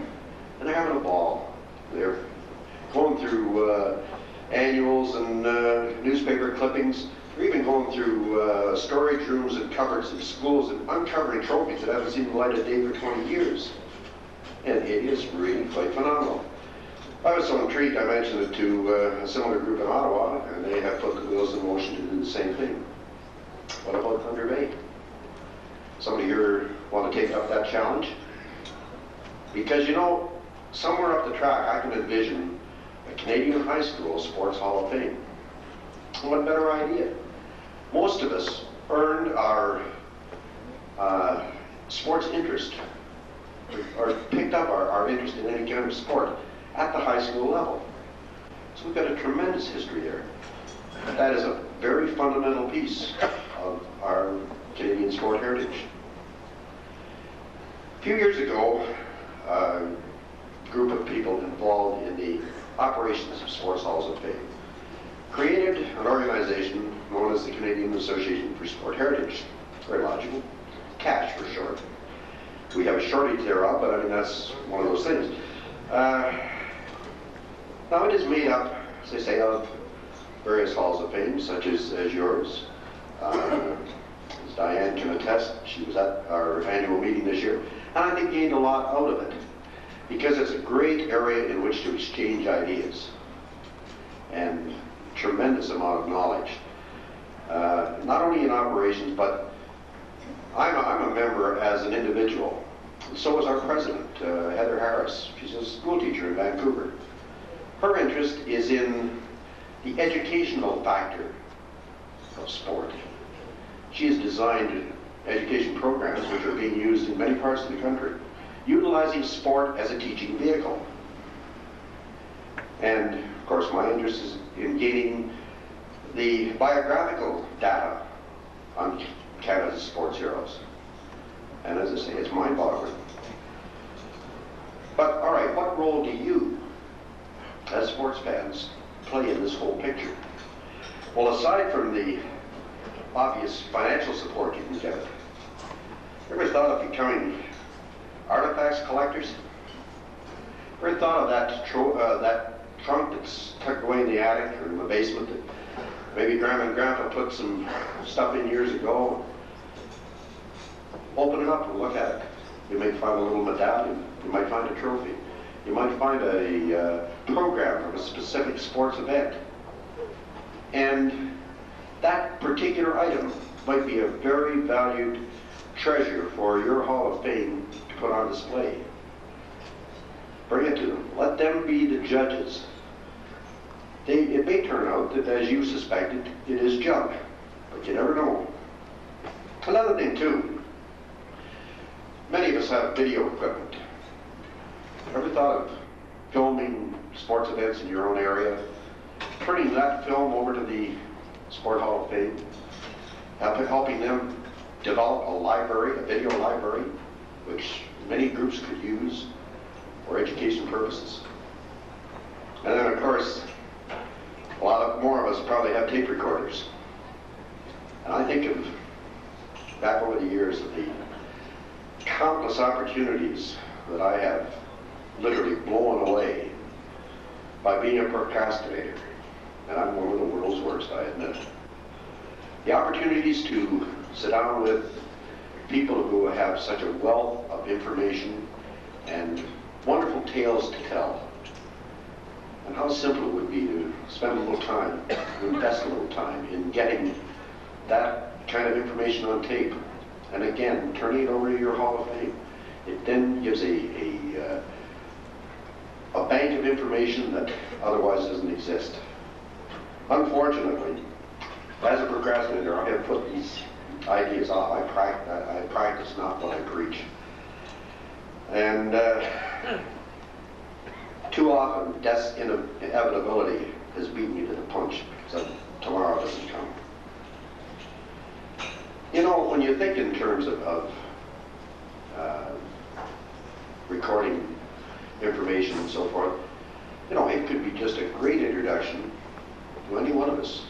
they're having a ball. They're going through annuals and newspaper clippings. They're even going through storage rooms and cupboards in schools and uncovering trophies that haven't seen the light of day for 20 years. And it is really quite phenomenal. I was so intrigued, I mentioned it to a similar group in Ottawa, and they have put the wheels in motion to do the same thing. What about Thunder Bay? Somebody here want to take up that challenge? Because, somewhere up the track, I can envision a Canadian high school sports hall of fame. What better idea? Most of us earned our sports interest, or picked up our interest in any kind of sport at the high school level. So we've got a tremendous history there. That is a very fundamental piece of our Canadian sport heritage. A few years ago, a group of people involved in the operations of Sports Halls of Fame created an organization known as the Canadian Association for Sport Heritage. Very logical. CASH for short. We have a shortage thereof, but I mean, that's one of those things. Now it is made up, as I say, of various halls of fame, such as yours. As Diane can attest, she was at our annual meeting this year, and I think gained a lot out of it, because it's a great area in which to exchange ideas, and tremendous amount of knowledge. Not only in operations, but I'm a member as an individual. And so is our president, Heather Harris. She's a school teacher in Vancouver. Her interest is in the educational factor of sport. She has designed education programs which are being used in many parts of the country, utilizing sport as a teaching vehicle. And of course, my interest is in gaining the biographical data on Canada's sports heroes. And as I say, it's mind-boggling. But all right, what role do you, as sports fans, play in this whole picture? Well, aside from the obvious financial support you can get, ever thought of becoming artifacts collectors? Ever thought of that trunk that's tucked away in the attic or in the basement that maybe Grandma and Grandpa put some stuff in years ago? Open it up and look at it. You may find a little medallion. You might find a trophy. You might find a program from a specific sports event. And that particular item might be a very valued treasure for your Hall of Fame to put on display. Bring it to them. Let them be the judges. It may turn out that, as you suspected, it is junk, but you never know. Another thing, too. Many of us have video equipment. Ever thought of filming sports events in your own area, turning that film over to the Sport Hall of Fame, helping them develop a library, a video library, which many groups could use for education purposes? And then, of course, a lot more of us probably have tape recorders. And I think of, back over the years, of the countless opportunities that I have literally blown away by being a procrastinator. And I'm one of the world's worst, I admit. The opportunities to sit down with people who have such a wealth of information and wonderful tales to tell. And how simple it would be to spend a little time, invest a little time in getting that kind of information on tape. And again, turning it over to your Hall of Fame. It then gives a bank of information that otherwise doesn't exist. Unfortunately, as a procrastinator, I have put these ideas off. I practice not what I preach. And too often, death's inevitability has beaten me to the punch, so tomorrow doesn't come. You know, when you think in terms of recording information and so forth, you know, it could be just a great introduction to any one of us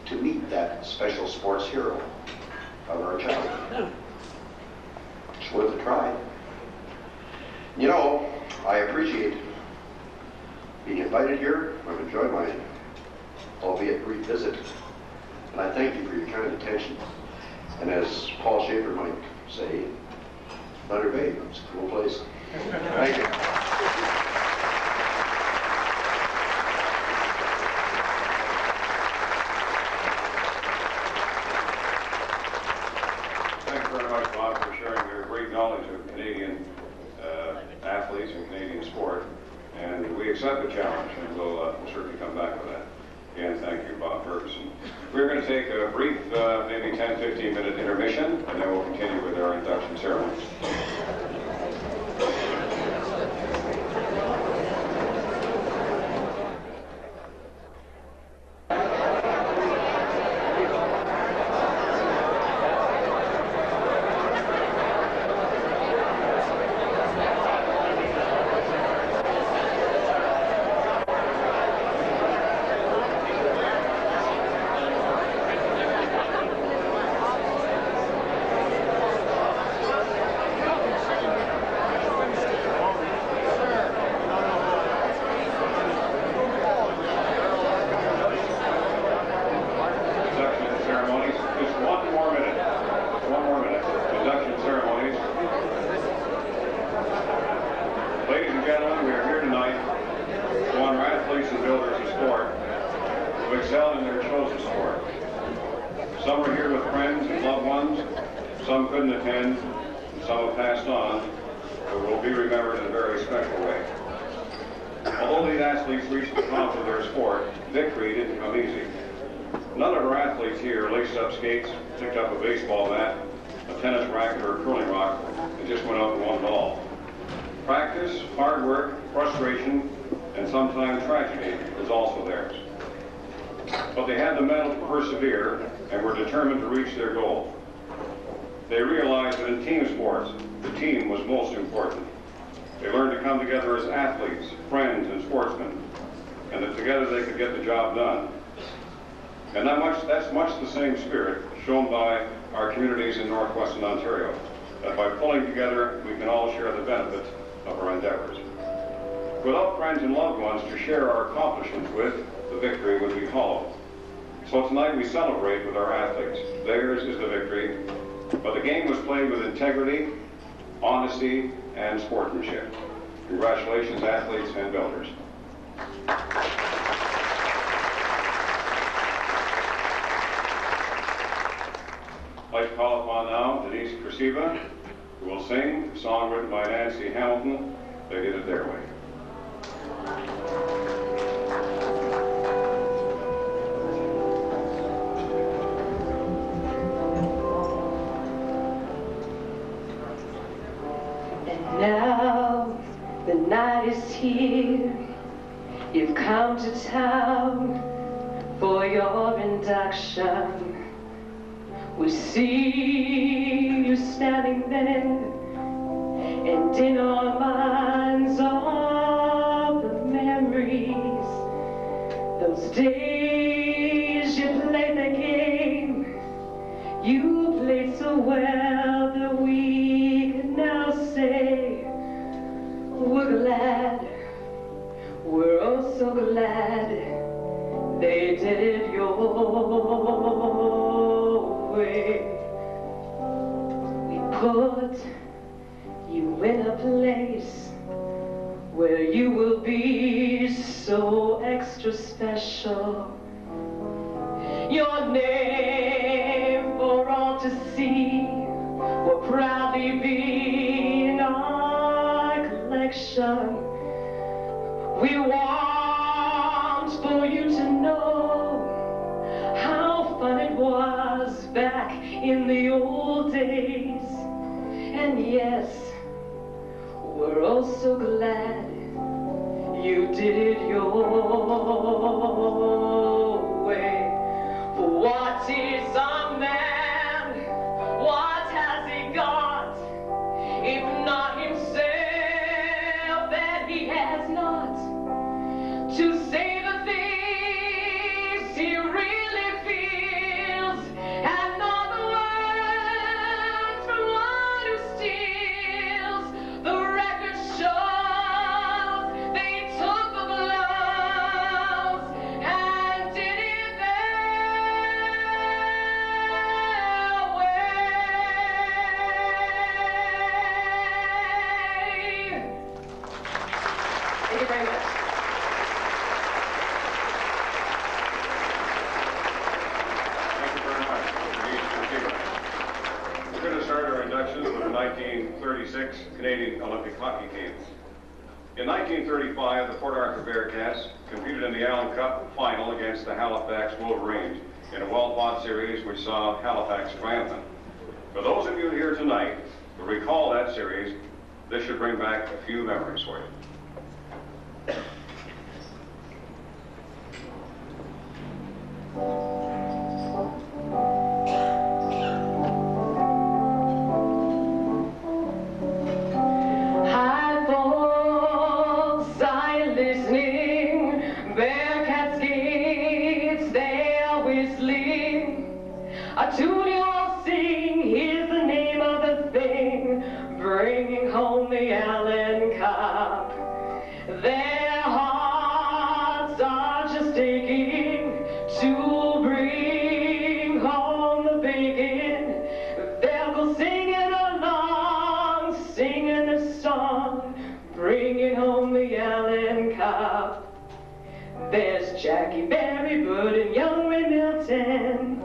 to meet that special sports hero of our childhood. It's worth a try. You know, I appreciate being invited here. I've enjoyed my, albeit brief visit, and I thank you for your kind attention. And as Paul Schaefer might say, Thunder Bay, it's a cool place. Thank you. Thank you very much, Bob, for sharing your great knowledge of Canadian athletes and Canadian sport. And we accept the challenge, and we'll certainly come back with that. Again, thank you, Bob Ferguson. We're going to take a brief, maybe 10, 15-minute intermission, and then we'll continue with our induction ceremonies. Some couldn't attend, and some have passed on, but will be remembered in a very special way. Although these athletes reached the top of their sport, victory didn't come easy. None of our athletes here laced up skates, picked up a baseball bat, a tennis racket, or a curling rock, and just went out and won it all. Practice, hard work, frustration, and sometimes tragedy was also theirs. But they had the mettle to persevere and were determined to reach their goal. They realized that in team sports, the team was most important. They learned to come together as athletes, friends, and sportsmen, and that together they could get the job done. And that's much the same spirit shown by our communities in Northwestern Ontario, that by pulling together, we can all share the benefits of our endeavors. Without friends and loved ones to share our accomplishments with, the victory would be hollow. So tonight we celebrate with our athletes. Theirs is the victory, but the game was played with integrity, honesty, and sportsmanship. Congratulations, athletes and builders. I'd like to call upon now Denise Krasiva, who will sing a song written by Nancy Hamilton, They Did It Their Way. And now the night is here. You've come to town for your induction. We see you standing there, and in our minds all the memories, those days you played the game. You played so well that we can now say we're glad, we're oh so glad they did it your way. We put you in a place where you will be so extra special. Your name for all to see will proudly be in our collection. We want for you to know how fun it was back in the old days. And yes, we're all so glad you did it your way. What is a man? What has he got? If not himself, then he has not to say the things he really feels, and not the words from one who steals. The record shows they took the blows and did it their way. Thank you very much. We're going to start our inductions with the 1936 Canadian Olympic hockey games. In 1935, the Port Arthur Bearcats competed in the Allen Cup final against the Halifax Wolverines in a well-fought series which saw Halifax triumphant. For those of you here tonight who recall that series, this should bring back a few memories for you. High folks, are you listening? Bearcats gates, they are whistling. A tune you all sing, here's the name of the thing, bringing home the Allen Cup. Their hearts are just aching to bring home the bacon. They'll go singing along, singing the song, bringing home the Allen Cup. There's Jackie Berry, Bud, and young Ray Milton,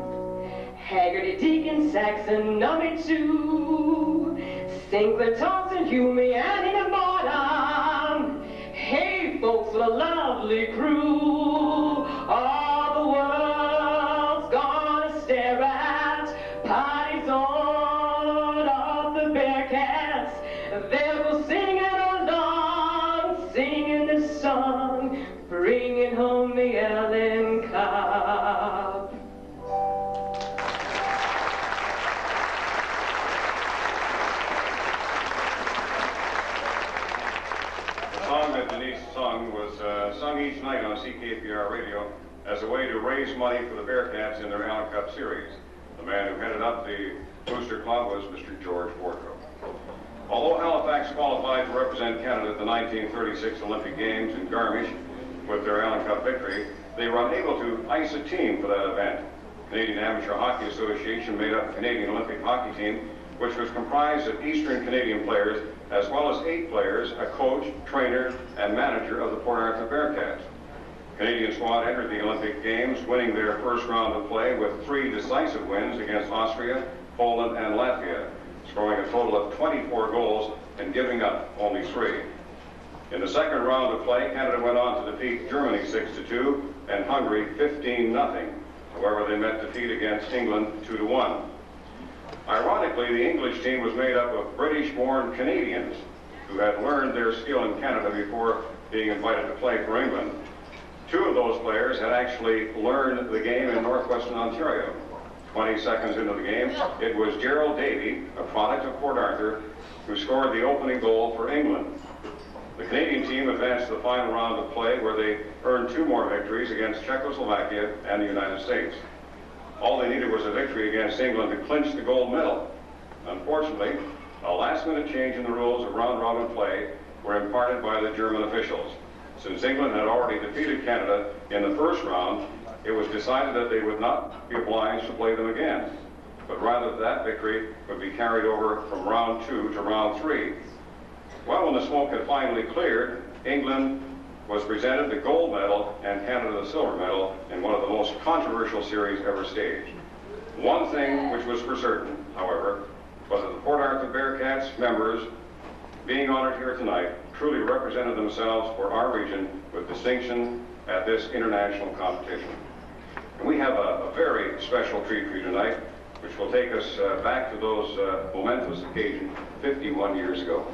Haggerty, Deacon, Sagan, Bearcats and number 2. Sink the tones and Hume and in the bottom. Hey folks, what a lovely crew. All the world's gonna stare at. Parties on of the Bearcats. They'll go singing along, singing this song, bringing home the Ellen Cup. The song that Denise sung was sung each night on CKPR radio as a way to raise money for the Bearcats in their Allen Cup series. The man who headed up the Booster Club was Mr. George Wardrobe. Although Halifax qualified to represent Canada at the 1936 Olympic Games in Garmisch with their Allen Cup victory, they were unable to ice a team for that event. Canadian Amateur Hockey Association made up a Canadian Olympic hockey team, which was comprised of Eastern Canadian players, as well as 8 players, a coach, trainer, and manager of the Port Arthur Bearcats. Canadian squad entered the Olympic Games, winning their first round of play with 3 decisive wins against Austria, Poland, and Latvia, scoring a total of 24 goals and giving up only 3. In the second round of play, Canada went on to defeat Germany 6-2 and Hungary 15-0. However, they met defeat against England 2-1. Ironically, the English team was made up of British-born Canadians who had learned their skill in Canada before being invited to play for England. 2 of those players had actually learned the game in Northwestern Ontario. 20 seconds into the game, it was Gerald Davey, a product of Port Arthur, who scored the opening goal for England. The Canadian team advanced to the final round of play where they earned 2 more victories against Czechoslovakia and the United States. All they needed was a victory against England to clinch the gold medal. Unfortunately, a last-minute change in the rules of round-robin play were imparted by the German officials. Since England had already defeated Canada in the first round, it was decided that they would not be obliged to play them again, but rather that victory would be carried over from round 2 to round 3. Well, when the smoke had finally cleared, England was presented the gold medal and Canada the silver medal in one of the most controversial series ever staged. One thing which was for certain, however, was that the Port Arthur Bearcats members being honored here tonight truly represented themselves for our region with distinction at this international competition. And we have a very special treat for you tonight, which will take us back to those momentous occasions 51 years ago.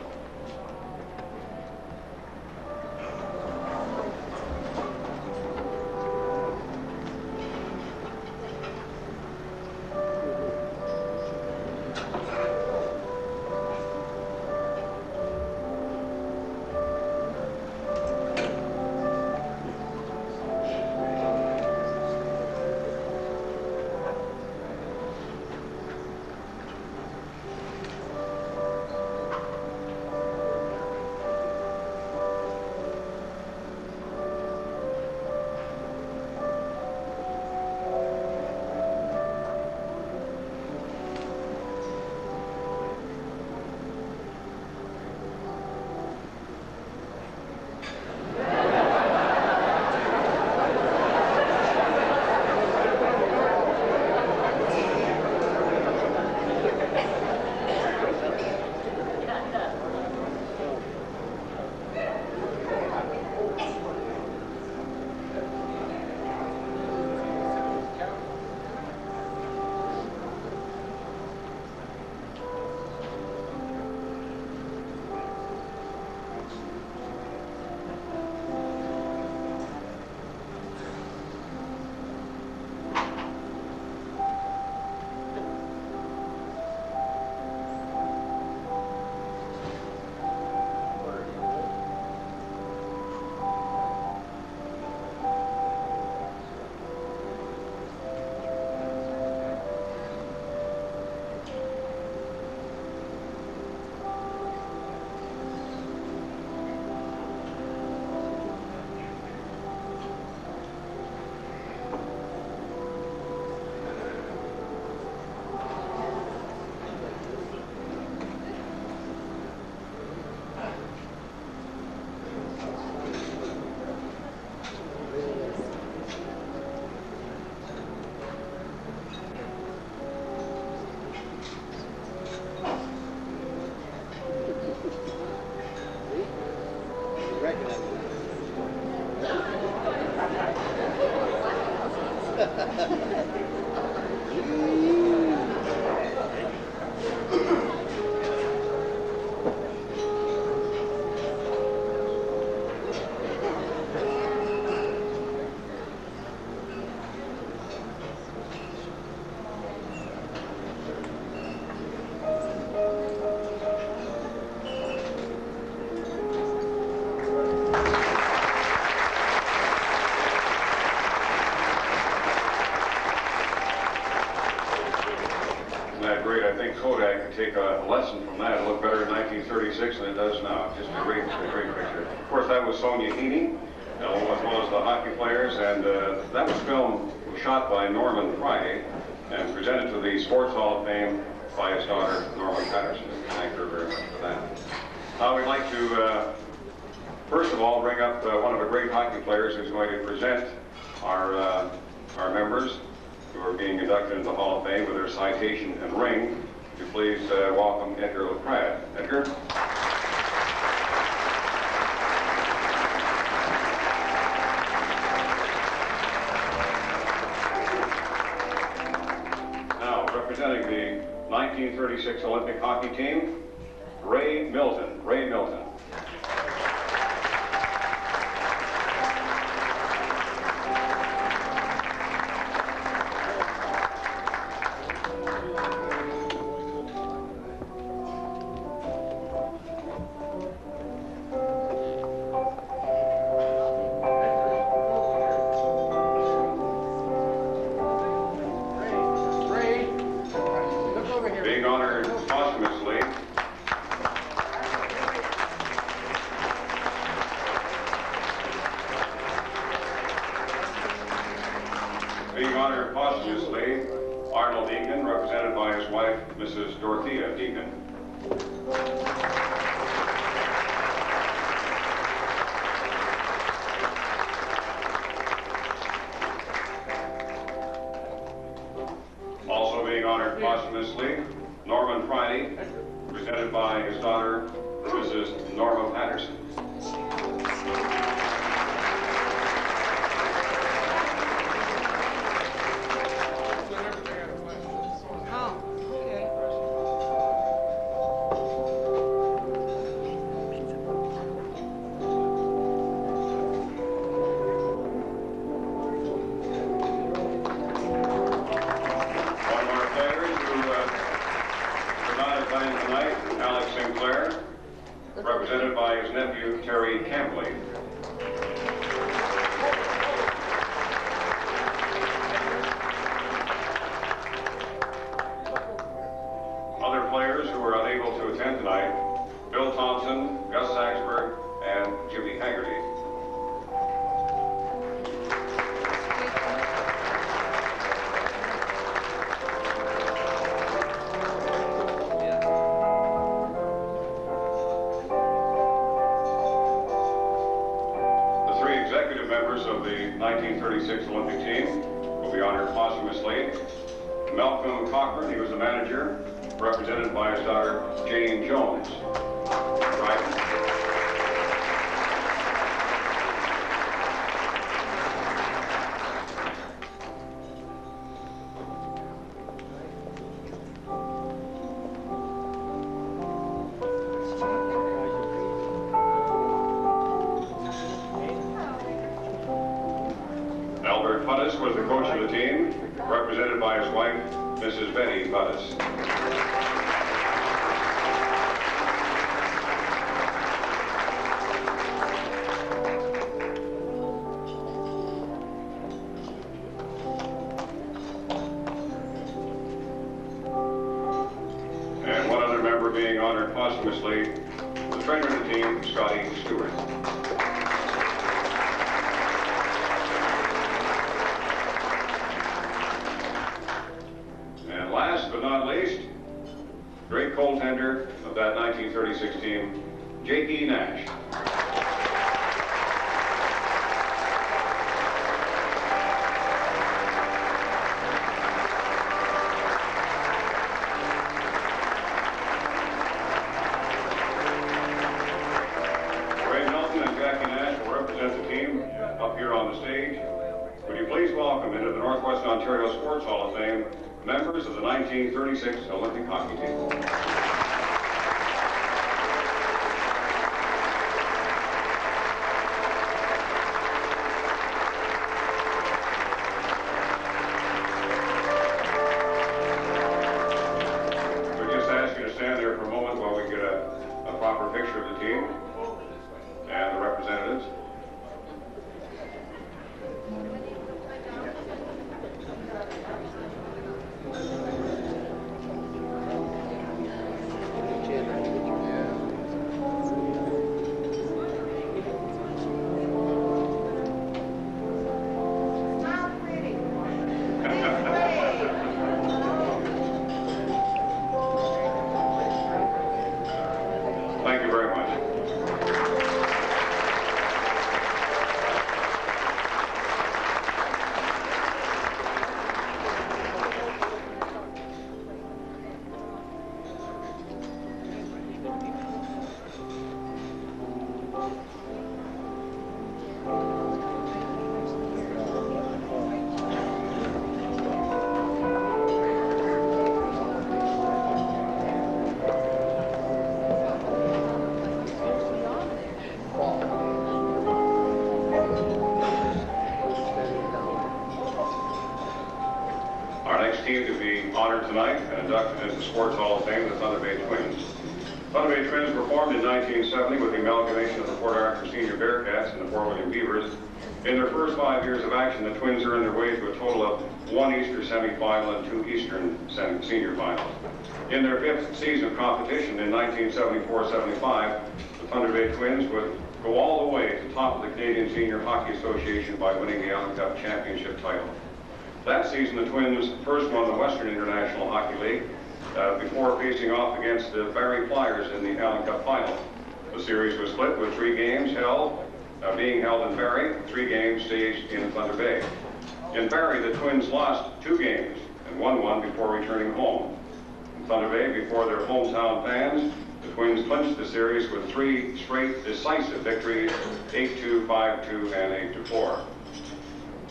lesson from that. It looked better in 1936 than it does now. Just a great picture. Of course, that was Sonia Heaney, as well as the hockey players, and that was shot by Norman Friday and presented to the Sports Hall of Fame by his daughter, Norman Patterson. Thank her very much for that. We'd like to, first of all, bring up one of the great hockey players who's going to present our members who are being inducted into the Hall of Fame with their citation and ring. Would you please welcome Edgar LaPrade. Edgar? Now, representing the 1936 Olympic hockey team, Ray Milton. Ray Milton. Being honored posthumously Arnold Deegan, represented by his wife, Mrs. Dorothea Deegan. Also being honored posthumously, Norman Friday, presented by his daughter, Mrs. Norma Patterson. Represented by his nephew, Terry Campley. Other players who were unable to attend tonight, Bill Thompson, Gus Saxberg, and Jimmy Haggerty. Of the 1936 Olympic team will be honored posthumously. Malcolm Cochran, he was the manager, represented by his daughter, Jane Jones. Right? Was the coach of the team, represented by his wife, Mrs. Betty Buddes. And one other member being honored posthumously, the trainer of the team, Scotty Stewart. Last but not least, great goaltender of that 1936 team, J.P. Nash. Ray Milton and Jackie Nash will represent the team up here on the stage. Would you please welcome into the Northwestern Ontario Sports Hall of Fame members of the 1936 Olympic hockey team. We'll just ask you to stand there for a moment while we get a proper picture of the team and the representatives. tonight and inducted into Sports Hall of Fame, the Thunder Bay Twins. Thunder Bay Twins were formed in 1970 with the amalgamation of the Port Arthur Senior Bearcats and the Fort William Beavers. In their first 5 years of action, the Twins earned their way to a total of 1 Easter semifinal and 2 Eastern senior finals. In their 5th season of competition in 1974-75, the Thunder Bay Twins would go all the way to the top of the Canadian Senior Hockey Association by winning the Allen Cup championship title. That season, the Twins first won the Western International Hockey League before facing off against the Barrie Flyers in the Allen Cup final. The series was split with 3 games being held in Barrie, 3 games staged in Thunder Bay. In Barrie, the Twins lost 2 games and won 1 before returning home. In Thunder Bay, before their hometown fans, the Twins clinched the series with 3 straight decisive victories, 8-2, 5-2, and 8-4.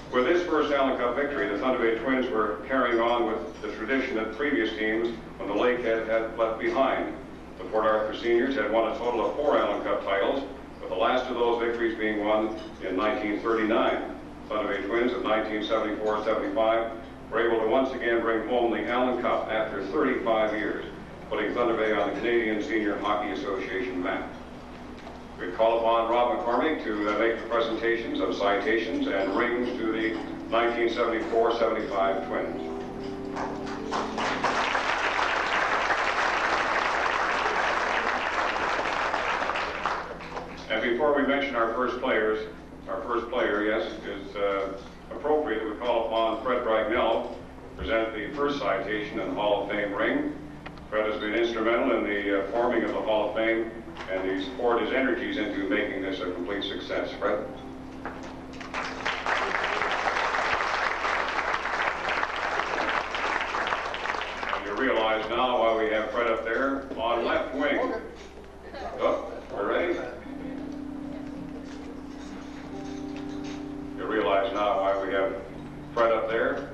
With this first Allen Cup victory, the Thunder Bay Twins were carrying on with the tradition that previous teams when the Lakehead had left behind. The Port Arthur Seniors had won a total of 4 Allen Cup titles, with the last of those victories being won in 1939. Thunder Bay Twins of 1974-75 were able to once again bring home the Allen Cup after 35 years, putting Thunder Bay on the Canadian Senior Hockey Association map. We call upon Rob McCormack to make the presentations of citations and rings to the 1974-75 Twins. And before we mention our first player, yes, it is appropriate that we call upon Fred Bragnell to present the first citation in the Hall of Fame ring. Fred has been instrumental in the forming of the Hall of Fame, and he's poured his energies into making this a complete success. Fred? And you realize now why we have Fred up there on left wing. Oh, we're ready? You realize now why we have Fred up there.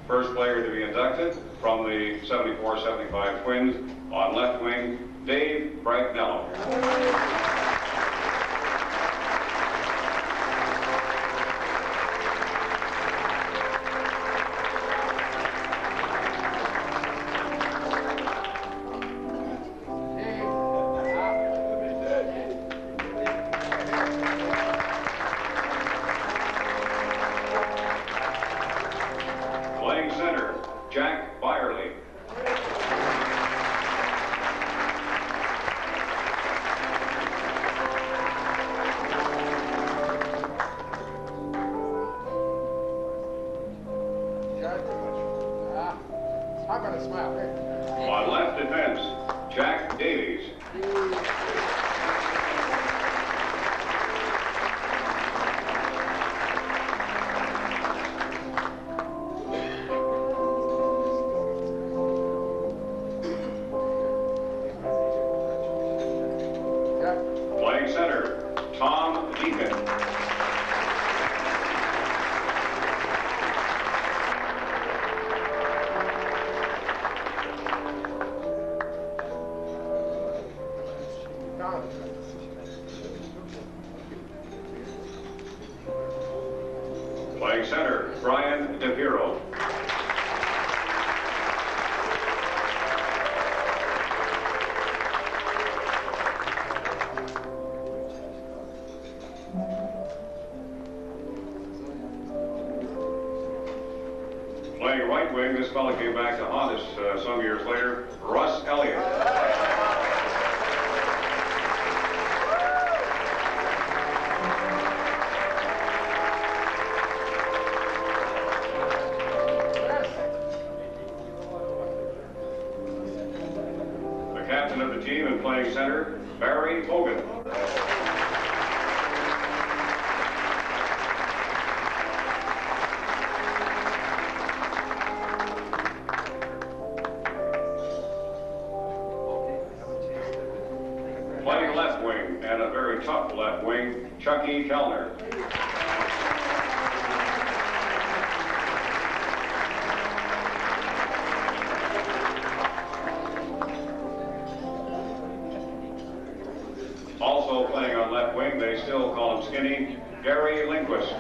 First player to be inducted from the 74-75 Twins on left wing, Dave Bragnell. Playing center, Jack Byerly. On left defense, Jack Davies. Playing center, Tom Deacon. Playing center, Brian DePiro. Playing right wing, this fellow came back to haunt us some years later, Russ Elliott. Captain of the team and playing center, Barry Hogan. Playing left wing, and a very tough left wing, Chucky Kellner. Also playing on left wing, they still call him skinny, Gary Lindquist.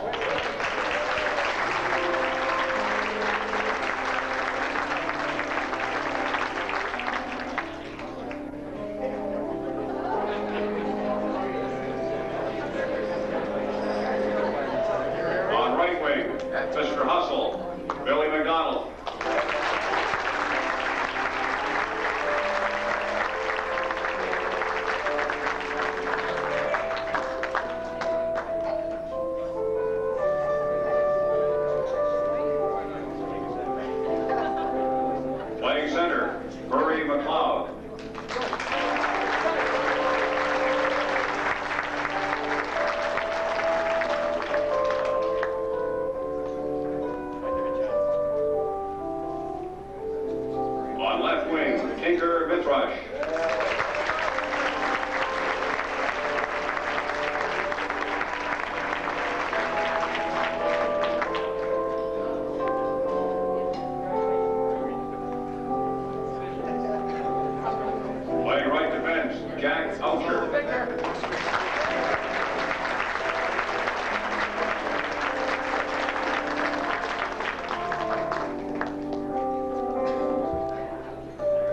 Jack Oucher.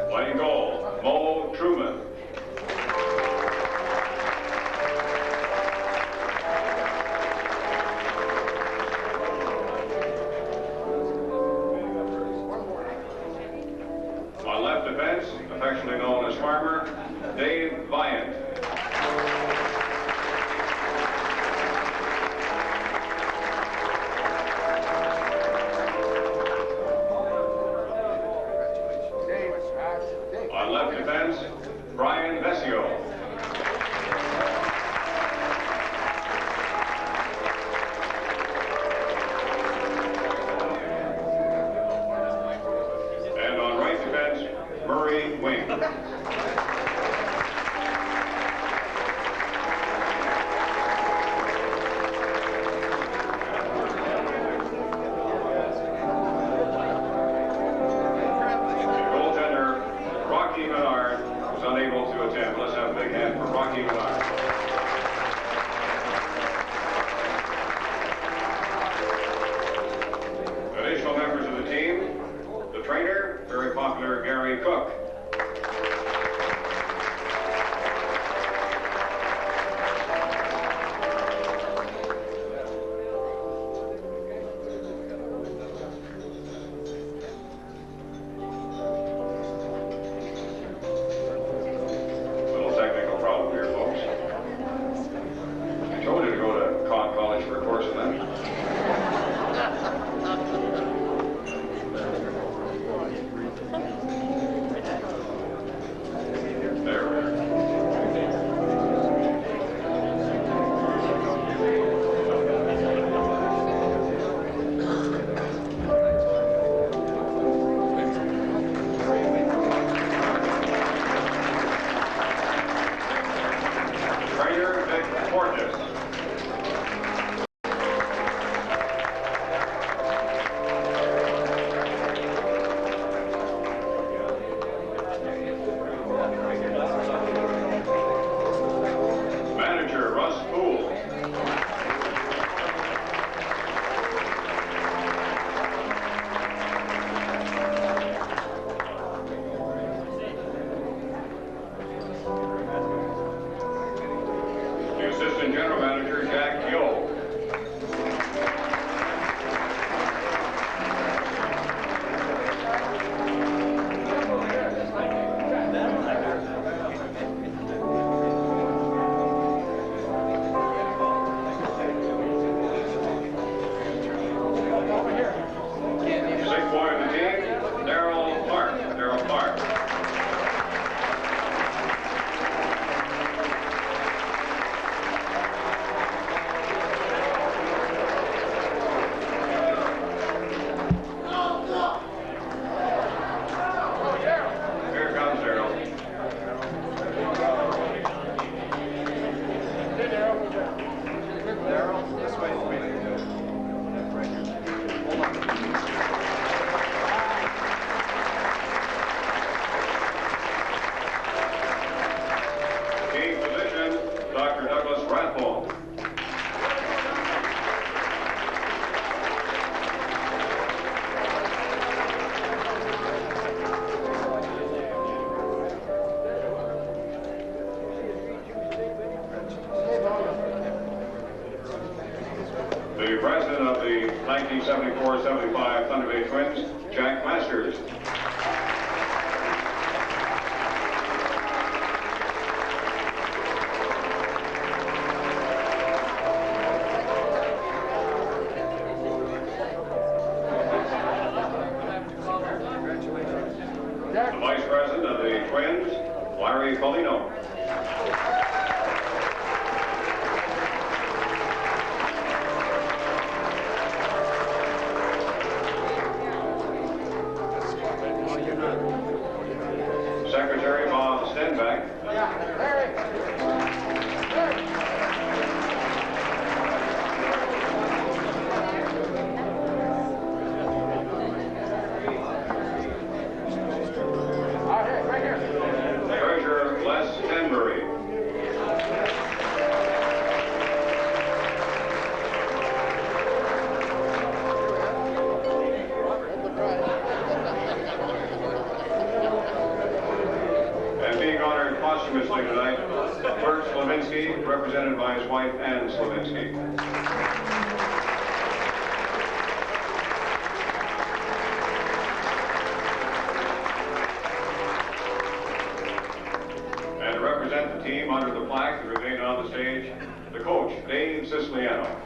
Playing goal, Mo Truman. On left defense, affectionately known as Farmer, Dave Viant. On left defense, Brian Vesio. And on right defense, Murray Wing. Goaltender Rocky Menard was unable to attend. Let's have a big hand for Rocky Menard. Additional members of the team, the trainer, very popular Gary Cooke. Little technical problem here, folks. I told you to go to college for a course in that. There we are. Trainer Vic Fortis. Manager Russ Poole. The assistant general manager Jack Yo. Sick boy of the team, Daryl Clark. Daryl Clark. Here comes Daryl. Team physician, Dr. Douglas Rathbone. The president of the 1974-75 Thunder Bay Twins, Jack Masters. The vice president of the Twins, Larry Polino. Secretary Bob Stenbeck. Treasurer Les Tenbury. tonight. Bert Slavinsky, represented by his wife, Ann Slavinsky. And to represent the team under the plaque that remained on the stage, the coach, Dave Siciliano.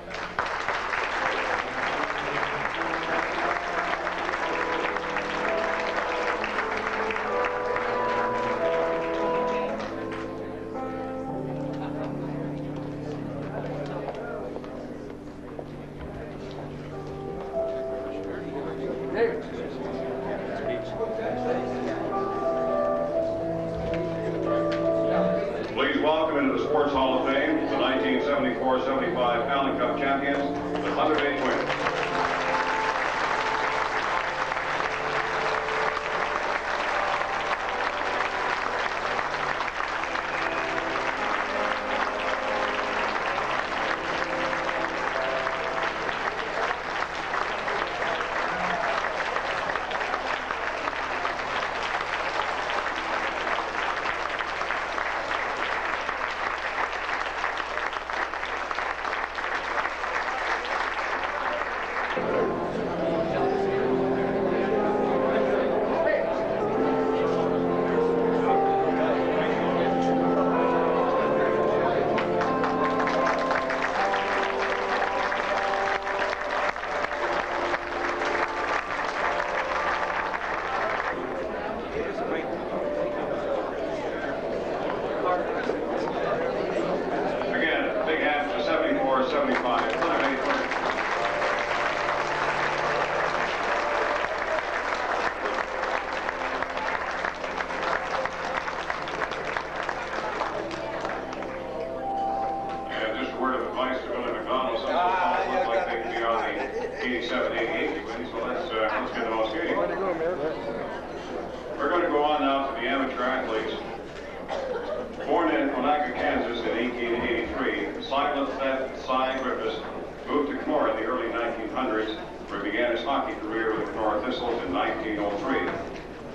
Please welcome into the Sports Hall of Fame the 1974-75 Allen Cup champions, the Thunder Bay Twins. We're going to go on now to the amateur athletes. Born in Onaka, Kansas in 1883, Silas Griffis moved to Kenora in the early 1900s, where he began his hockey career with the Kenora Thistles in 1903.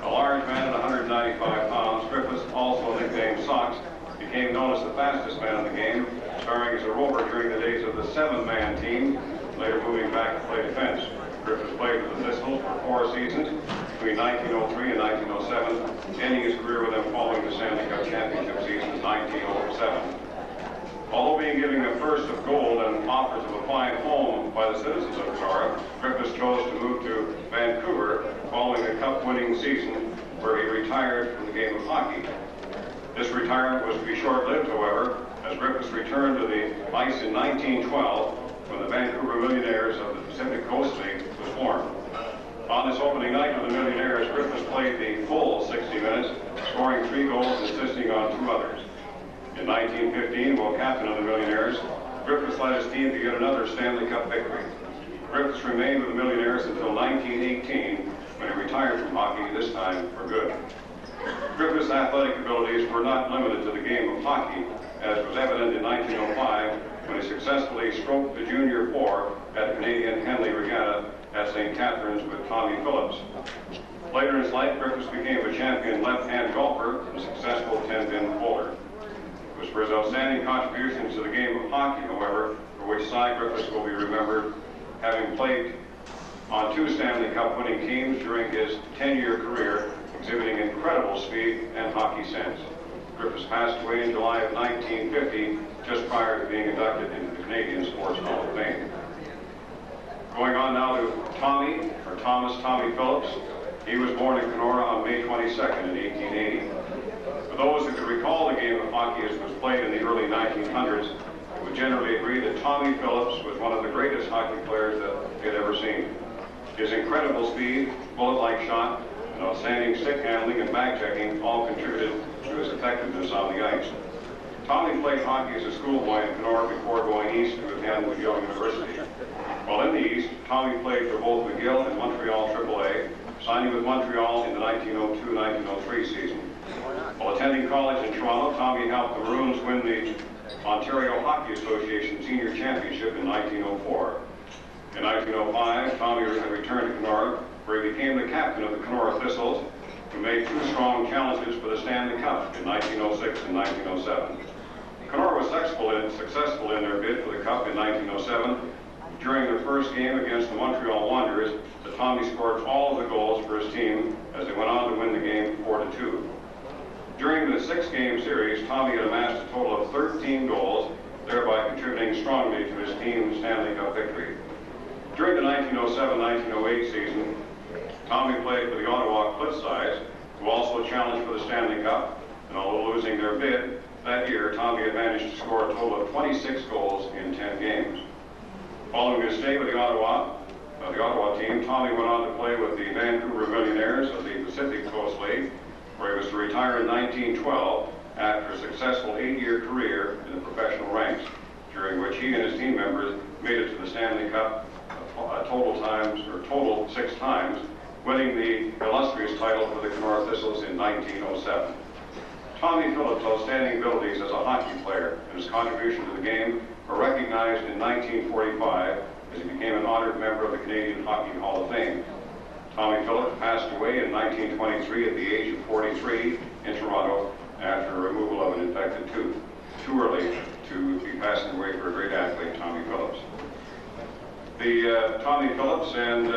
A large man at 195 pounds, Griffis, also nicknamed Sox, became known as the fastest man in the game, starring as a rover during the days of the seven-man team, later moving back to play defense. Griffis played with the Thistles for 4 seasons between 1903 and 1907, ending his career with them following the Stanley Cup Championship season in 1907. Although being given a first of gold and offers of a fine home by the citizens of Kenora, Griffis chose to move to Vancouver following a cup-winning season where he retired from the game of hockey. This retirement was to be short-lived, however, as Griffis returned to the ice in 1912 when the Vancouver Millionaires of the Pacific Coast League was formed. On this opening night of the Millionaires, Griffis played the full 60 minutes, scoring 3 goals and assisting on 2 others. In 1915, while captain of the Millionaires, Griffis led his team to get another Stanley Cup victory. Griffis remained with the Millionaires until 1918, when he retired from hockey, this time for good. Griffis' athletic abilities were not limited to the game of hockey, as was evident in 1905 when he successfully stroked the Junior 4 at the Canadian Henley Regatta at St. Catharines with Tommy Phillips. Later in his life, Griffis became a champion left-hand golfer and successful 10-pin bowler. It was for his outstanding contributions to the game of hockey, however, for which Cy Griffis will be remembered, having played on 2 Stanley Cup winning teams during his 10-year career, exhibiting incredible speed and hockey sense. Griffis passed away in July of 1950, just prior to being inducted into the Canadian Sports Hall of Fame. Going on now to Tommy Phillips. He was born in Kenora on May 22nd in 1880. For those who could recall the game of hockey as it was played in the early 1900s, would generally agree that Tommy Phillips was one of the greatest hockey players that he had ever seen. His incredible speed, bullet-like shot, and outstanding stick handling and bag checking all contributed to his effectiveness on the ice. Tommy played hockey as a schoolboy in Kenora before going east to attend McGill University. While in the East, Tommy played for both McGill and Montreal AAA, signing with Montreal in the 1902-1903 season. While attending college in Toronto, Tommy helped the Maroons win the Ontario Hockey Association Senior Championship in 1904. In 1905, Tommy returned to Kenora, where he became the captain of the Kenora Thistles, who made two strong challenges for the Stanley Cup in 1906 and 1907. Kenora was successful in their bid for the Cup in 1907. During their first game against the Montreal Wanderers, the Tommy scored all of the goals for his team as they went on to win the game 4-2. During the 6-game series, Tommy had amassed a total of 13 goals, thereby contributing strongly to his team's Stanley Cup victory. During the 1907-1908 season, Tommy played for the Ottawa Cliffsides, who also challenged for the Stanley Cup, and although losing their bid, that year Tommy had managed to score a total of 26 goals in 10 games. Following his stay with the Ottawa team, Tommy went on to play with the Vancouver Millionaires of the Pacific Coast League, where he was to retire in 1912 after a successful 8-year career in the professional ranks, during which he and his team members made it to the Stanley Cup total 6 times, winning the illustrious title for the Kenora Thistles in 1907. Tommy Phillips' outstanding abilities as a hockey player and his contribution to the game were recognized in 1945 as he became an honored member of the Canadian Hockey Hall of Fame. Tommy Phillips passed away in 1923 at the age of 43 in Toronto after removal of an infected tooth. Too early to be passing away for a great athlete, Tommy Phillips. The Tommy Phillips and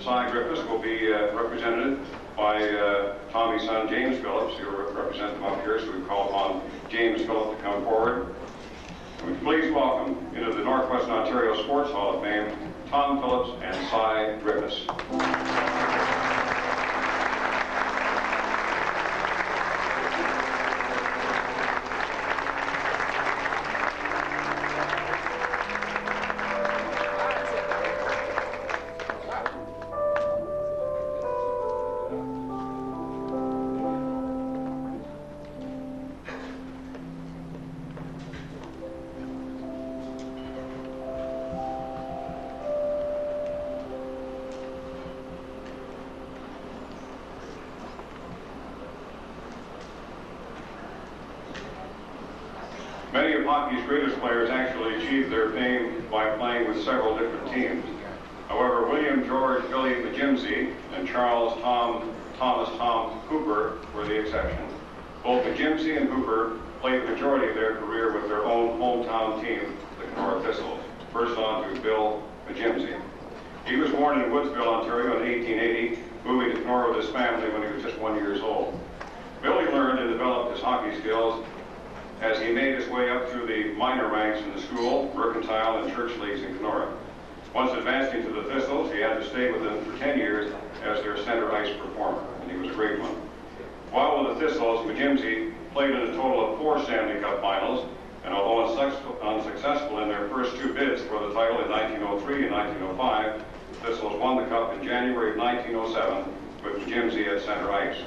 Cy Griffis will be represented by Tommy's son, James Phillips. He'll represent them up here, so we call upon James Phillips to come forward. Would you please welcome into the Northwestern Ontario Sports Hall of Fame, Tom Phillips and Cy Griffis. Many of hockey's greatest players actually achieved their fame by playing with several different teams. However, William George Billy McGimsie and Charles Thomas Cooper were the exception. Both McGimsie and Cooper played the majority of their career with their own hometown team, the Kenora Thistles. First on to Bill McGimsie. He was born in Woodsville, Ontario in 1880, moving to Kenora with his family when he was just 1 year old. Billy learned and developed his hockey skills as he made his way up through the minor ranks in the school, mercantile, and church leagues in Kenora. Once advancing to the Thistles, he had to stay with them for 10 years as their center ice performer, and he was a great one. While with the Thistles, McGimsie played in a total of 4 Stanley Cup finals, and although unsuccessful in their first 2 bids for the title in 1903 and 1905, the Thistles won the Cup in January of 1907 with McGimsie at center ice.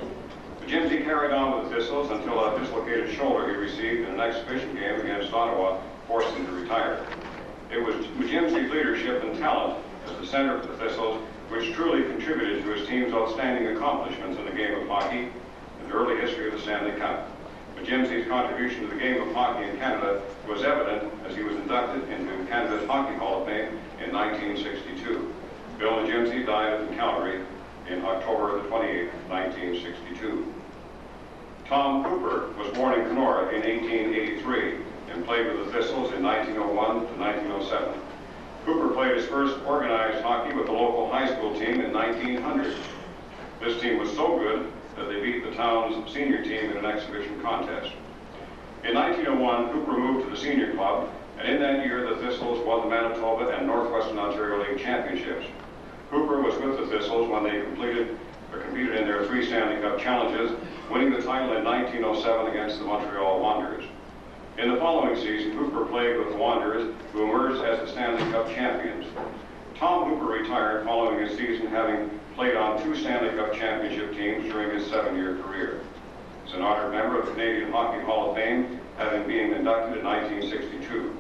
McGimsie carried on with the Thistles until a dislocated shoulder he received in an exhibition game against Ottawa forced him to retire. It was McGimsie's leadership and talent as the center for the Thistles which truly contributed to his team's outstanding accomplishments in the game of hockey and the early history of the Stanley Cup. McGimsie's contribution to the game of hockey in Canada was evident as he was inducted into Canada's Hockey Hall of Fame in 1962. Bill McGimsie died in Calgary in October the 28th, 1962. Tom Cooper was born in Kenora in 1883 and played with the Thistles in 1901 to 1907. Cooper played his first organized hockey with the local high school team in 1900. This team was so good that they beat the town's senior team in an exhibition contest. In 1901, Cooper moved to the senior club, and in that year the Thistles won the Manitoba and Northwestern Ontario League championships. Cooper was with the Thistles when they competed in their 3 Stanley Cup challenges, winning the title in 1907 against the Montreal Wanderers. In the following season, Cooper played with the Wanderers, who emerged as the Stanley Cup champions. Tom Cooper retired following his season, having played on 2 Stanley Cup championship teams during his 7-year career. He's an honored member of the Canadian Hockey Hall of Fame, having been inducted in 1962.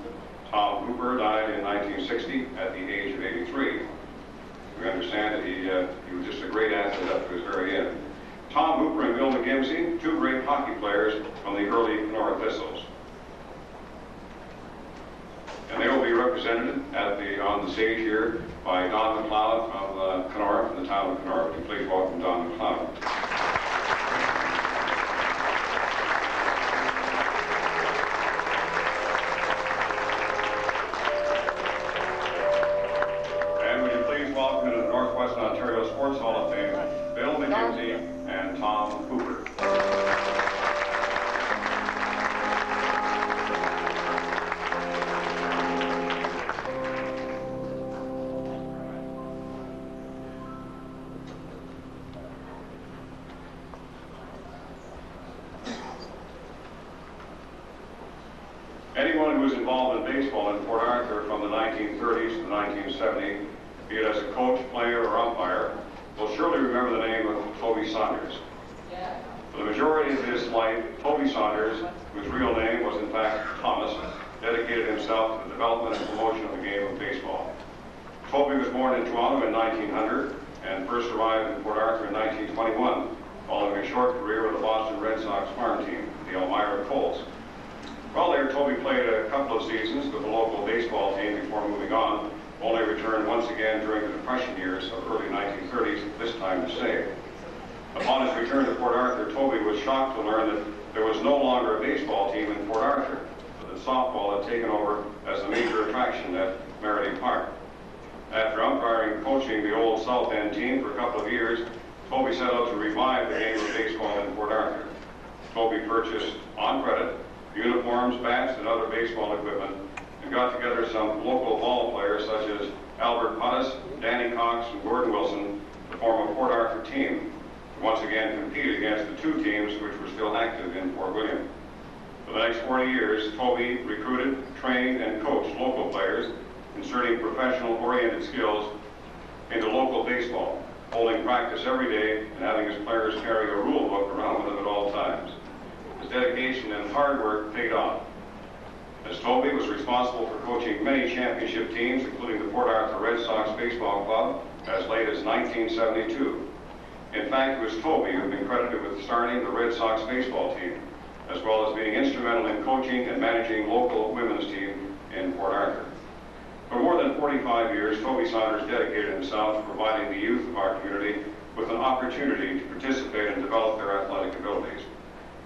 Tom Cooper died in 1960 at the age of 83. We understand that he was just a great athlete up to his very end. Tom Cooper and Bill McGimsie, 2 great hockey players from the early Kenora Thistles. And they will be represented on the stage here by Don McLeod from Kenora, from the town of Kenora. Would you please welcome Don McLeod. who was involved in baseball in Port Arthur from the 1930s to the 1970s, be it as a coach, player, or umpire, will surely remember the name of Toby Saunders. For the majority of his life, Toby Saunders, whose real name was in fact Thomas, dedicated himself to the development and promotion of the game of baseball. Toby was born in Toronto in 1900 and first arrived in Port Arthur in 1921, following a short career with the Boston Red Sox farm team, the Elmira Colts. While there, Toby played a couple of seasons with the local baseball team before moving on, only returned once again during the Depression years of early 1930s, this time to stay. Upon his return to Port Arthur, Toby was shocked to learn that there was no longer a baseball team in Port Arthur, but that softball had taken over as the major attraction at Merity Park. After umpiring and coaching the old South End team for a couple of years, Toby set out to revive the game of baseball in Port Arthur. Toby purchased, on credit, uniforms, bats, and other baseball equipment, and got together some local ball players such as Albert Pottis, Danny Cox, and Gordon Wilson to form a Port Arthur team, to once again compete against the two teams which were still active in Port William. For the next 40 years, Toby recruited, trained, and coached local players, inserting professional-oriented skills into local baseball, holding practice every day and having his players carry a rule book around with them at all times. His dedication and hard work paid off, as Toby was responsible for coaching many championship teams, including the Port Arthur Red Sox Baseball Club, as late as 1972. In fact, it was Toby who had been credited with starting the Red Sox baseball team, as well as being instrumental in coaching and managing local women's team in Port Arthur. For more than 45 years, Toby Saunders dedicated himself to providing the youth of our community with an opportunity to participate and develop their athletic abilities.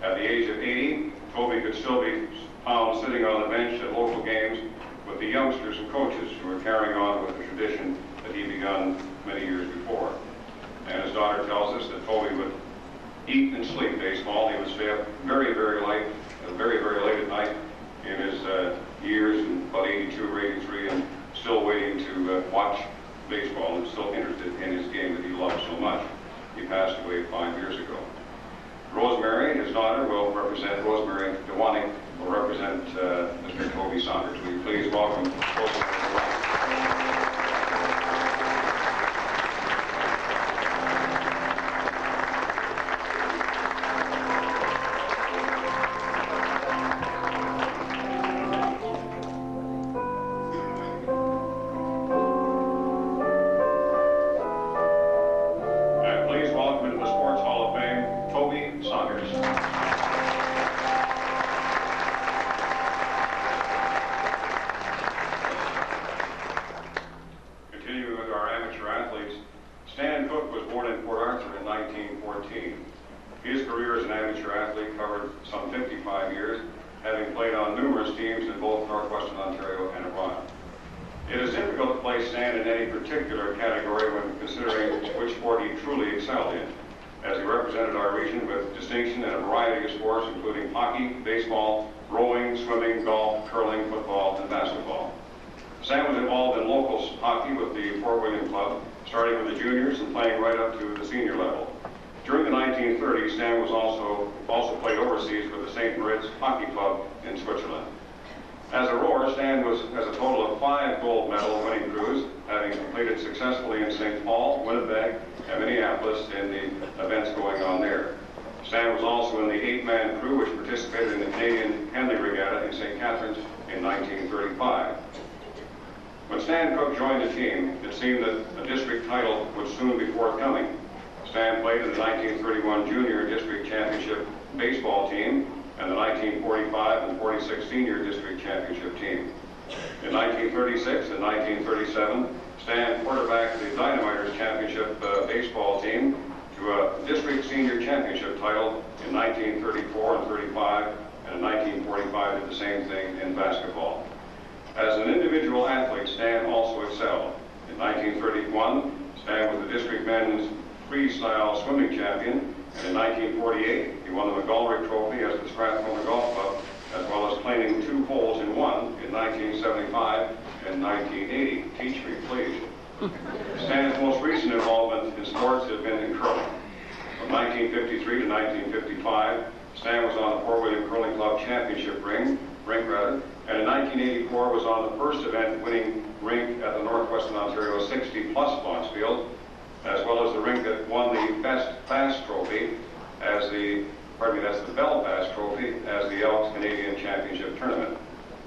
At the age of 80, Toby could still be found sitting on the bench at local games with the youngsters and coaches who were carrying on with the tradition that he begun many years before. And his daughter tells us that Toby would eat and sleep baseball. He would stay up very, very late at night in his years, in about 82 or 83, and still waiting to watch baseball and still interested in his game that he loved so much. He passed away 5 years ago. Rosemary, his daughter, will represent, Rosemary DeWani, will represent Mr. Toby Saunders. Will you please welcome Rosemary DeWani? His career as an amateur athlete covered some 55 years, having played on numerous teams in both Northwestern Ontario and abroad. It is difficult to place Stan in any particular category when considering which sport he truly excelled in, as he represented our region with distinction in a variety of sports, including hockey, baseball, rowing, swimming, golf, curling, football, and basketball. Stan was involved in local hockey with the Port William Club, starting with the juniors and playing right up to the senior level. During the 1930s, Stan was also played overseas with the St. Moritz Hockey Club in Switzerland. As a rower, Stan has a total of 5 gold medal winning crews, having completed successfully in St. Paul, Winnipeg, and Minneapolis in the events going on there. Stan was also in the 8-man crew which participated in the Canadian Henley Regatta in St. Catharines in 1935. When Stan Cooke joined the team, it seemed that a district title would soon be forthcoming. Stan played in the 1931 Junior District Championship baseball team and the 1945 and 46 Senior District Championship team. In 1936 and 1937, Stan quarterbacked the Dynamiters Championship baseball team to a District Senior Championship title in 1934 and 35, and in 1945 did the same thing in basketball. As an individual athlete, Stan also excelled. In 1931, Stan was the district men's freestyle swimming champion, and in 1948, he won the McGolrick Trophy as the Strathcona Golf Club, as well as claiming 2 holes in 1 in 1975 and 1980. Teach me, please. Stan's most recent involvement in sports has been in curling. From 1953 to 1955, Stan was on the Fort William Curling Club Championship rink, and in 1984 was on the first event-winning rink at the Northwestern Ontario 60-plus launch field, as well as the rink that won the Best Bass Trophy as that's the Bell Bass Trophy as the Elks Canadian Championship Tournament.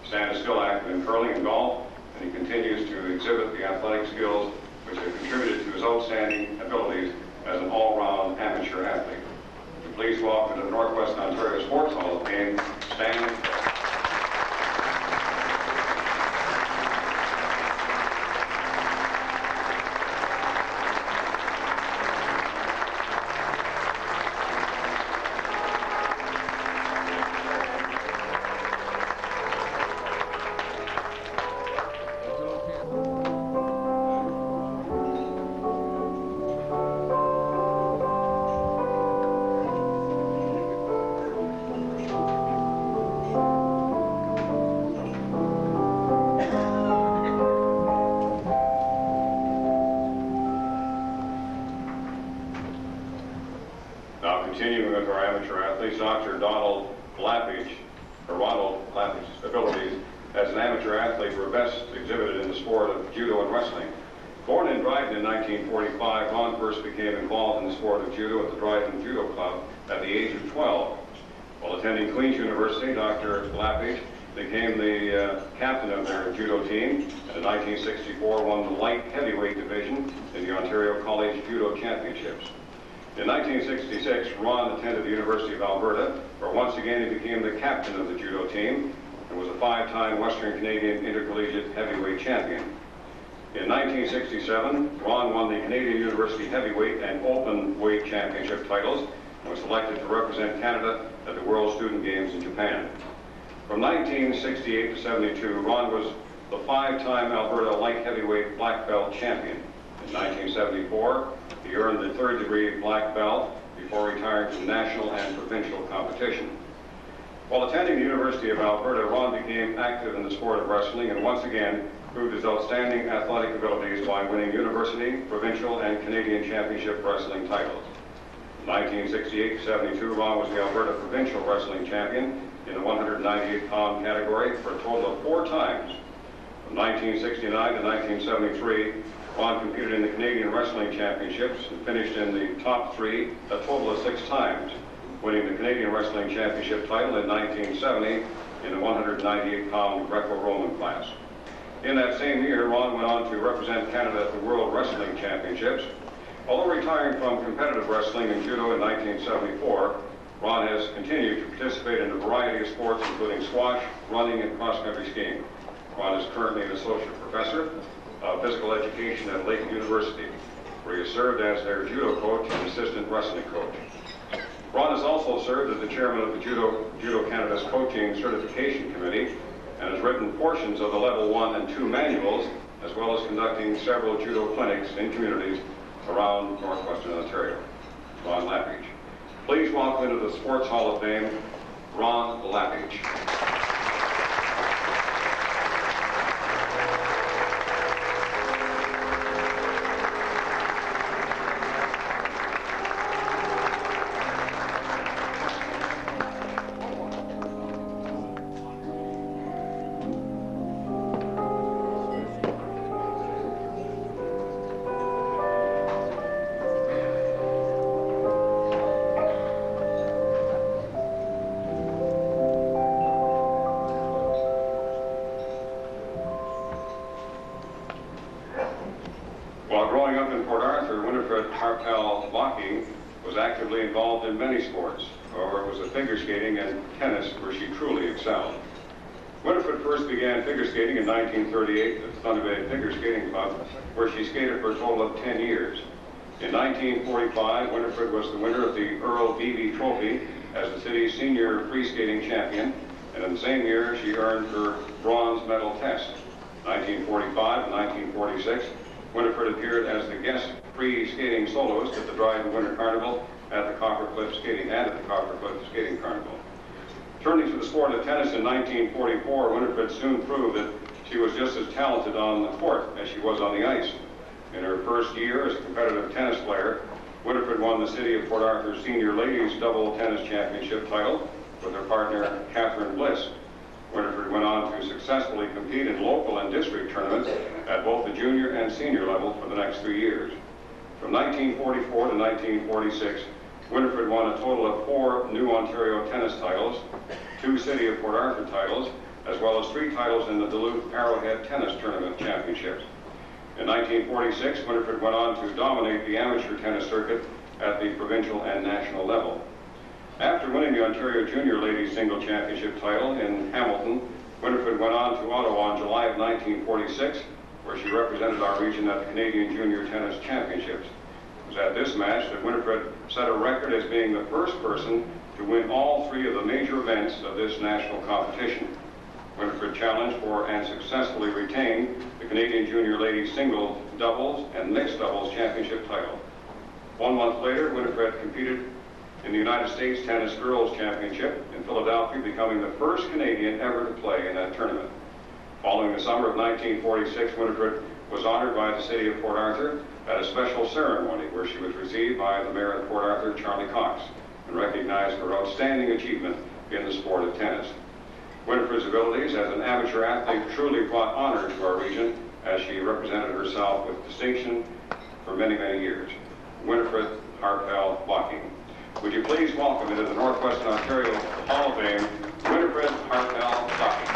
Stan is still active in curling and golf, and he continues to exhibit the athletic skills which have contributed to his outstanding abilities as an all-round amateur athlete. Please welcome to the Northwestern Ontario Sports Hall of Fame, Stan. Continuing with our amateur athletes, Dr. Ronald Lappage abilities as an amateur athlete were best exhibited in the sport of judo and wrestling. Born in Dryden in 1945, Ron first became involved in the sport of judo at the Dryden Judo Club at the age of 12. While attending Queen's University, Dr. Lappage became the captain of their judo team, and in 1964 won the light heavyweight division in the Ontario College Judo Championships. In 1966, Ron attended the University of Alberta, where once again he became the captain of the judo team and was a 5-time Western Canadian Intercollegiate Heavyweight Champion. In 1967, Ron won the Canadian University Heavyweight and Open Weight Championship titles and was selected to represent Canada at the World Student Games in Japan. From 1968 to 72, Ron was the 5-time Alberta Light Heavyweight Black Belt Champion. In 1974, he earned the 3rd degree black belt before retiring from national and provincial competition. While attending the University of Alberta, Ron became active in the sport of wrestling and once again proved his outstanding athletic abilities by winning university, provincial, and Canadian championship wrestling titles. In 1968-72, Ron was the Alberta Provincial Wrestling Champion in the 198-pound category for a total of 4 times. From 1969 to 1973, Ron competed in the Canadian Wrestling Championships and finished in the top 3 a total of 6 times, winning the Canadian Wrestling Championship title in 1970 in the 198-pound Greco-Roman class. In that same year, Ron went on to represent Canada at the World Wrestling Championships. Although retiring from competitive wrestling and judo in 1974, Ron has continued to participate in a variety of sports, including squash, running, and cross-country skiing. Ron is currently an associate professor of physical education at Lake University, where he has served as their judo coach and assistant wrestling coach. Ron has also served as the chairman of the Judo Canada's Coaching Certification Committee and has written portions of the Level 1 and 2 manuals, as well as conducting several judo clinics in communities around Northwestern Ontario. Ron Lappage. Please welcome into the Sports Hall of Fame, Ron Lappage. While growing up in Port Arthur, Winnifred Harpell walking was actively involved in many sports. However, it was the figure skating and tennis where she truly excelled. Winnifred first began figure skating in 1938 at the Thunder Bay Figure Skating Club, where she skated for a total of 10 years. In 1945, Winnifred was the winner of the Earl Beebe Trophy as the city's senior free skating champion, and in the same year, she earned her bronze medal test. 1945 and 1946, Winnifred appeared as the guest free skating soloist at the Dryden Winter Carnival at the Coppercliff Skating Carnival. Turning to the sport of tennis in 1944, Winnifred soon proved that she was just as talented on the court as she was on the ice. In her first year as a competitive tennis player, Winnifred won the City of Port Arthur Senior Ladies Double Tennis Championship title with her partner, Catherine Bliss. Winnifred went on to successfully compete in local and district tournaments at both the junior and senior level for the next 3 years. From 1944 to 1946, Winnifred won a total of 4 new Ontario tennis titles, 2 City of Port Arthur titles, as well as 3 titles in the Duluth Arrowhead Tennis Tournament Championships. In 1946, Winnifred went on to dominate the amateur tennis circuit at the provincial and national level. After winning the Ontario Junior Ladies Single Championship title in Hamilton, Winnifred went on to Ottawa in July of 1946, where she represented our region at the Canadian Junior Tennis Championships. It was at this match that Winnifred set a record as being the first person to win all 3 of the major events of this national competition. Winnifred challenged for and successfully retained the Canadian Junior Ladies Singles, Doubles, and Mixed Doubles Championship title. 1 month later, Winnifred competed in the United States Tennis Girls Championship in Philadelphia, becoming the first Canadian ever to play in that tournament. Following the summer of 1946, Winnifred was honored by the City of Port Arthur at a special ceremony where she was received by the Mayor of Port Arthur, Charlie Cox, and recognized for outstanding achievement in the sport of tennis. Winnifred's abilities as an amateur athlete truly brought honor to our region as she represented herself with distinction for many, many years. Winnifred Harpell Walking. Would you please welcome into the Northwestern Ontario Hall of Fame, Winnifred Harpell Walking.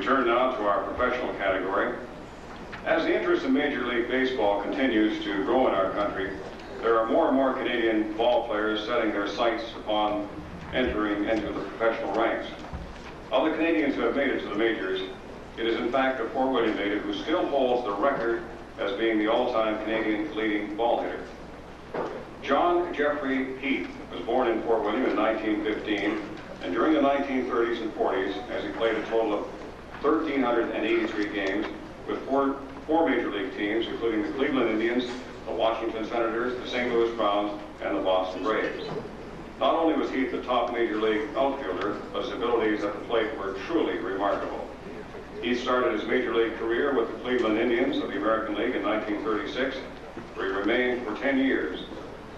Turn now to our professional category. As the interest in Major League Baseball continues to grow in our country, there are more and more Canadian ball players setting their sights upon entering into the professional ranks. Of the Canadians who have made it to the majors, it is in fact a Fort William native who still holds the record as being the all-time Canadian leading ball hitter. John Jeffrey Heath was born in Fort William in 1915, and during the 1930s and 40s, as he played a total of 1,383 games with four major league teams, including the Cleveland Indians, the Washington Senators, the St. Louis Browns, and the Boston Braves. Not only was Heath the top major league outfielder, but his abilities at the plate were truly remarkable. He started his major league career with the Cleveland Indians of the American League in 1936, where he remained for 10 years.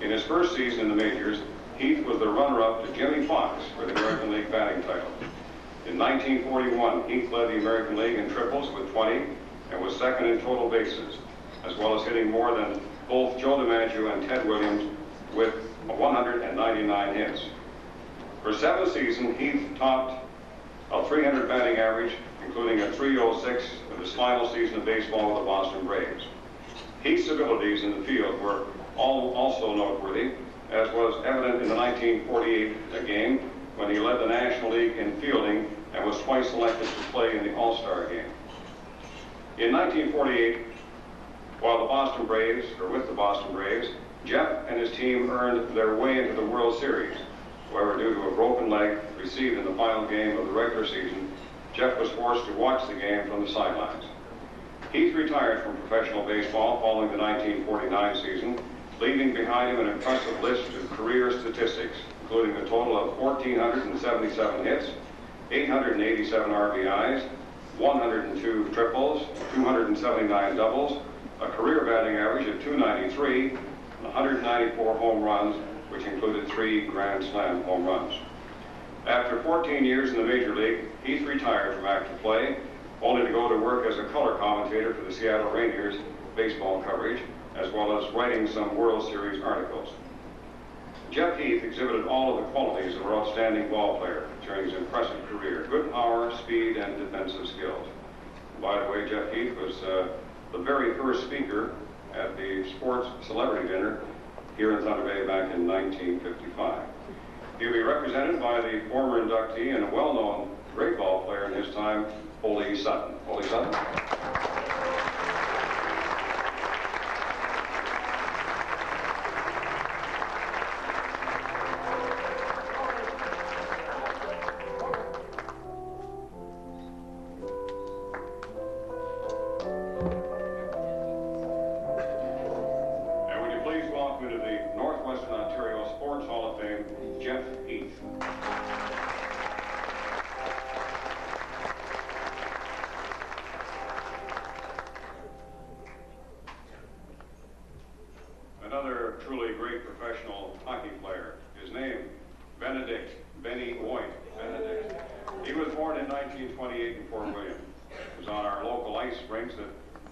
In his first season in the majors, Heath was the runner-up to Jimmy Fox for the American League batting title. In 1941, Heath led the American League in triples with 20 and was second in total bases, as well as hitting more than both Joe DiMaggio and Ted Williams with 199 hits. For 7 seasons, Heath topped a 300 batting average, including a 306 in his final season of baseball with the Boston Braves. Heath's abilities in the field were also noteworthy, as was evident in the 1948 game when he led the National League in fielding and was twice selected to play in the All-Star game. In 1948, with the Boston Braves, Jeff and his team earned their way into the World Series. However, due to a broken leg received in the final game of the regular season, Jeff was forced to watch the game from the sidelines. Heath retired from professional baseball following the 1949 season, leaving behind him an impressive list of career statistics, including a total of 1,477 hits, 887 RBIs, 102 triples, 279 doubles, a career batting average of 293, 194 home runs, which included 3 Grand Slam home runs. After 14 years in the Major League, Heath retired from active play, only to go to work as a color commentator for the Seattle Rangers baseball coverage, as well as writing some World Series articles. Jeff Heath exhibited all of the qualities of an outstanding ball player during his impressive career: good power, speed, and defensive skills. By the way, Jeff Heath was the the very first speaker at the Sports Celebrity Dinner here in Thunder Bay back in 1955. He'll be represented by the former inductee and a well-known great ball player in his time, Ole Sutton. Ole Sutton. And would you please welcome to the Northwestern Ontario Sports Hall of Fame, Heath. Another truly great professional hockey player. His name, Benny Woit. Benedict. He was born in 1928 in Fort William. It was on our local ice rinks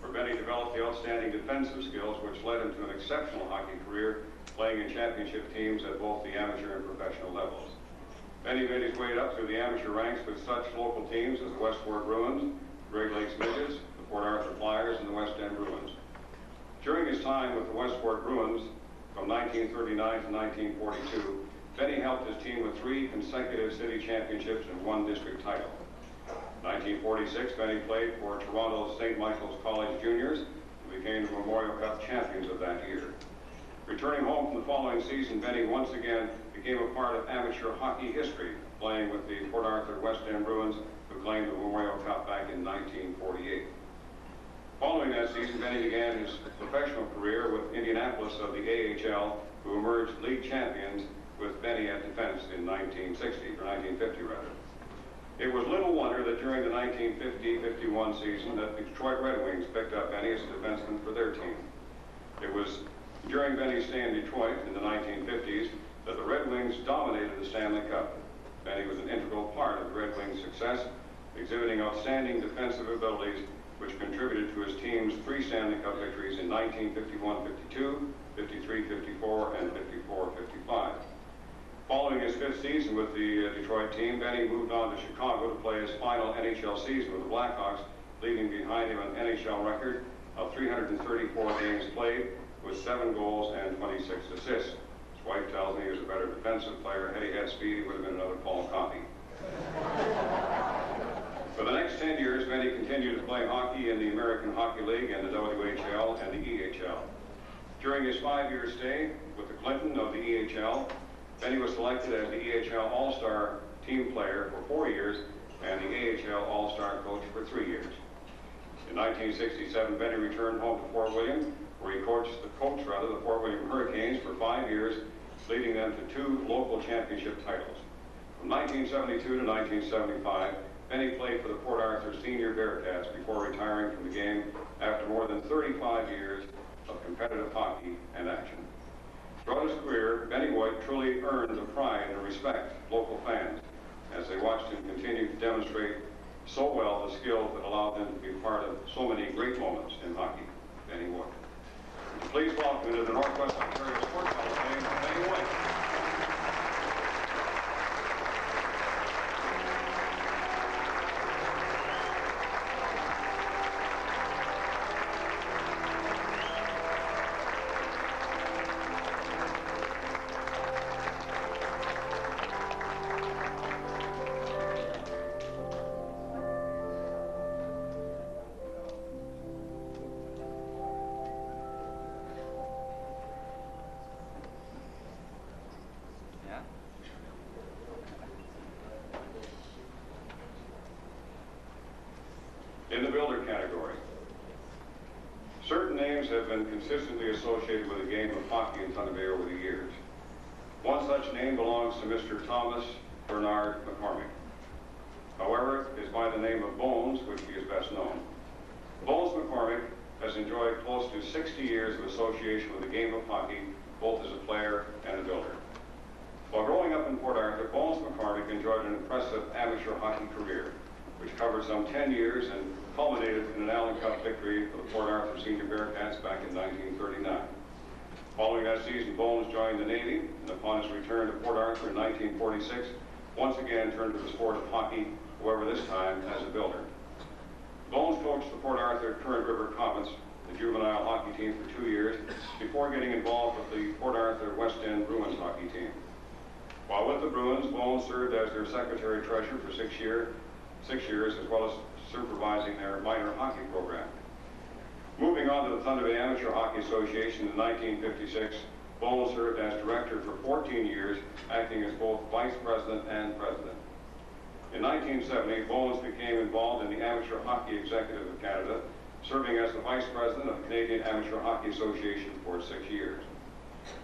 where Benny developed the outstanding defensive skills which led him to an exceptional hockey career, playing in championship teams at both the amateur and professional levels. Benny made his way up through the amateur ranks with such local teams as the Westport Bruins, Great Lakes Midgets, the Port Arthur Flyers, and the West End Bruins. During his time with the Westport Bruins, from 1939 to 1942, Benny helped his team with 3 consecutive city championships and 1 district title. In 1946, Benny played for Toronto's St. Michael's College Juniors and became the Memorial Cup champions of that year. Returning home from the following season, Benny once again became a part of amateur hockey history, playing with the Port Arthur West End Bruins, who claimed the Memorial Cup back in 1948. Following that season, Benny began his professional career with Indianapolis of the AHL, who emerged league champions with Benny at defense in 1950 rather. It was little wonder that during the 1950-51 season that the Detroit Red Wings picked up Benny as a defenseman for their team. It was during Benny's stay in Detroit in the 1950s that the Red Wings dominated the Stanley Cup. Benny was an integral part of the Red Wings' success, exhibiting outstanding defensive abilities which contributed to his team's 3 Stanley Cup victories in 1951-52, 53-54, and 54-55. Following his 5th season with the Detroit team, Benny moved on to Chicago to play his final NHL season with the Blackhawks, leaving behind him an NHL record of 334 games played with 7 goals and 26 assists. His wife tells me he was a better defensive player. Had he had speed, he would have been another Paul Coffey. For the next 10 years, Benny continued to play hockey in the American Hockey League and the WHL and the EHL. During his 5-year stay with the Clinton of the EHL, Benny was selected as the EHL All-Star team player for 4 years and the AHL All-Star coach for 3 years. In 1967, Benny returned home to Fort William, where he coached the Fort William Hurricanes for 5 years, leading them to 2 local championship titles. From 1972 to 1975, Benny played for the Port Arthur Senior Bearcats before retiring from the game after more than 35 years of competitive hockey and action. Throughout his career, Benny Woit truly earned the pride and respect of local fans as they watched him continue to demonstrate so well the skills that allowed them to be part of so many great moments in hockey. Benny Woit. Please welcome to the Northwestern Ontario Sports Hall of Fame, Benny Woit. In the builder category, certain names have been consistently associated with the game of hockey in Thunder Bay over the years. One such name belongs to Mr. Thomas Bernard McCormack. However, it is by the name of Bones, which he is best known. Bones McCormack has enjoyed close to 60 years of association with the game of hockey, both as a player and a builder. While growing up in Port Arthur, Bones McCormack enjoyed an impressive amateur hockey career, which covered some 10 years and culminated in an Allen Cup victory for the Port Arthur Senior Bearcats back in 1939. Following that season, Bones joined the Navy, and upon his return to Port Arthur in 1946, once again turned to the sport of hockey, however this time as a builder. Bones coached the Port Arthur Current River Comets the juvenile hockey team for 2 years before getting involved with the Port Arthur West End Bruins hockey team. While with the Bruins, Bones served as their secretary-treasurer for 6 years, as well as supervising their minor hockey program. Moving on to the Thunder Bay Amateur Hockey Association in 1956, Bones served as director for 14 years, acting as both vice president and president. In 1970, Bones became involved in the Amateur Hockey Executive of Canada, serving as the vice president of the Canadian Amateur Hockey Association for 6 years.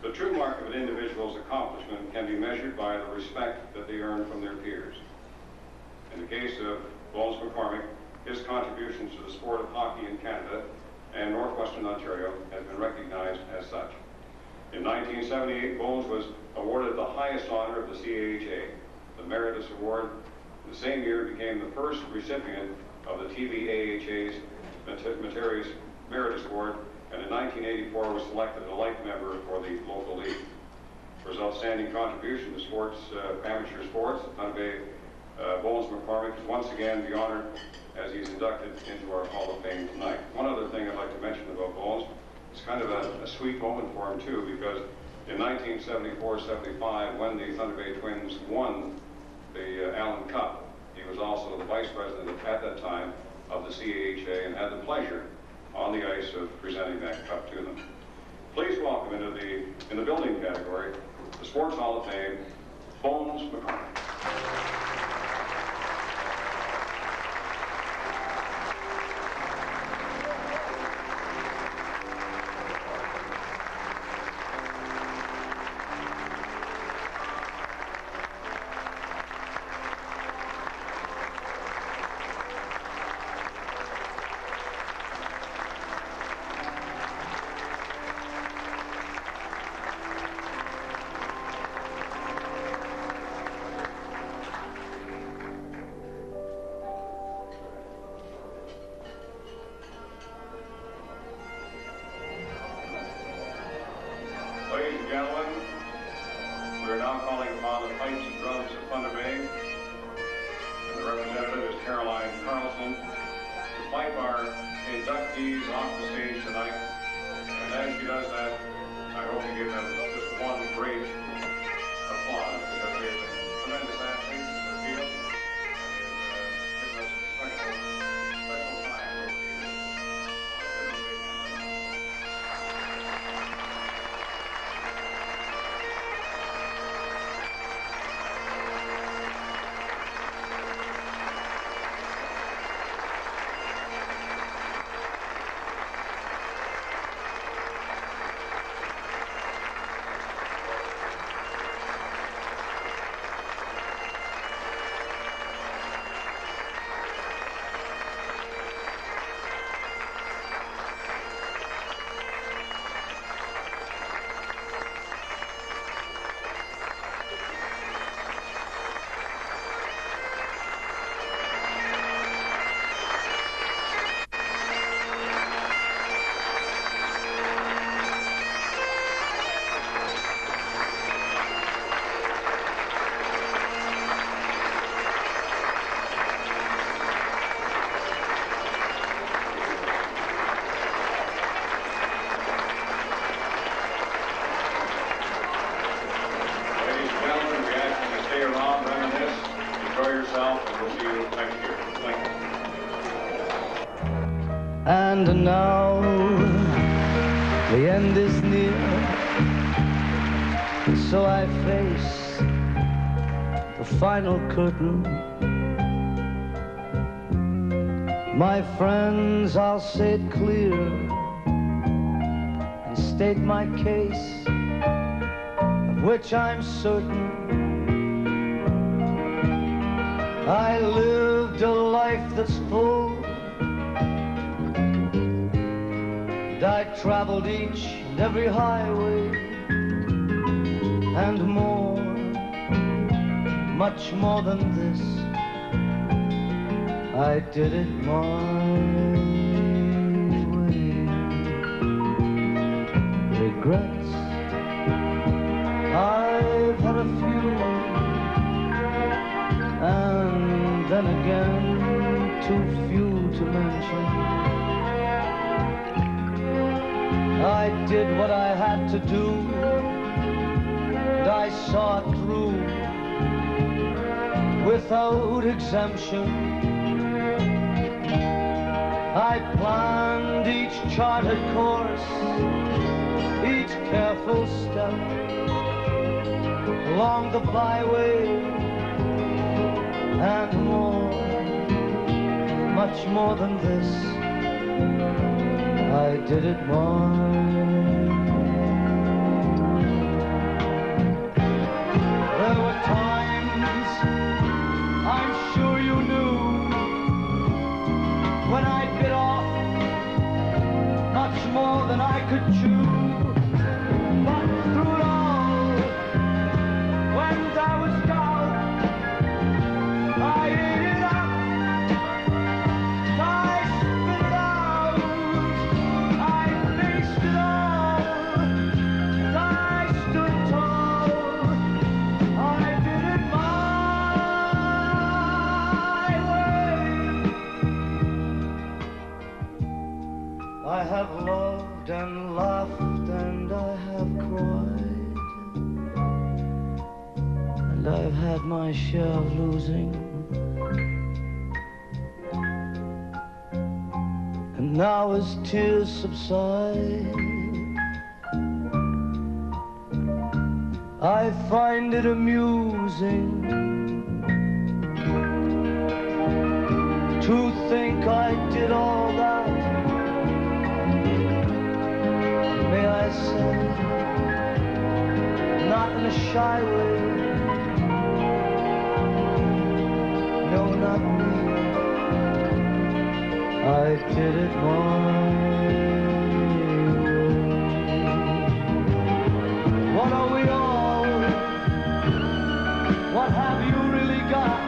The true mark of an individual's accomplishment can be measured by the respect that they earn from their peers. In the case of Bones McCormack, his contributions to the sport of hockey in Canada and Northwestern Ontario have been recognized as such. In 1978, Bones was awarded the highest honor of the CAHA, the Meritus Award. The same year became the first recipient of the TVAHA's Meritus Award, and in 1984 was selected a life member for the local league. For his outstanding contribution to sports, amateur sports, Thunder Bay Bones McCormack is once again be honored as he's inducted into our Hall of Fame tonight. One other thing I'd like to mention about Bones, it's kind of a sweet moment for him too, because in 1974-75, when the Thunder Bay Twins won the Allen Cup, he was also the vice president at that time of the CAHA and had the pleasure on the ice of presenting that cup to them. Please welcome in the building category, the Sports Hall of Fame, Bones McCormack. Ladies and gentlemen, we are now calling upon the pipes and drums of Thunder Bay, and the representative is Caroline Carlson, to pipe our inductees off the stage tonight. And as she does that, I hope you give them just one great applause, because we have a tremendous athlete in the field, and given us a special time over the years. And now the end is near, so I face the final curtain. My friends, I'll say it clear and state my case, of which I'm certain. I lived a life that's full, I traveled each and every highway and more, much more than this. I did it my way. Regrets, I've had a few, and then again too few to mention. I did what I had to do, and I saw it through without exemption. I planned each charted course, each careful step along the byway, and more, much more than this, I did it mine. There were times, I'm sure you knew, when I bit off much more than I could chew. But through it all, when I was down, I ate it up, I spit it out, I faced it all, I stood tall, I did it my way. I have loved and laughed and I have cried, and I've had my share of losing. And now as tears subside, I find it amusing to think I did all that. May I say, not in a shy way, no, not me, I did it my way. What are we all? What have you really got?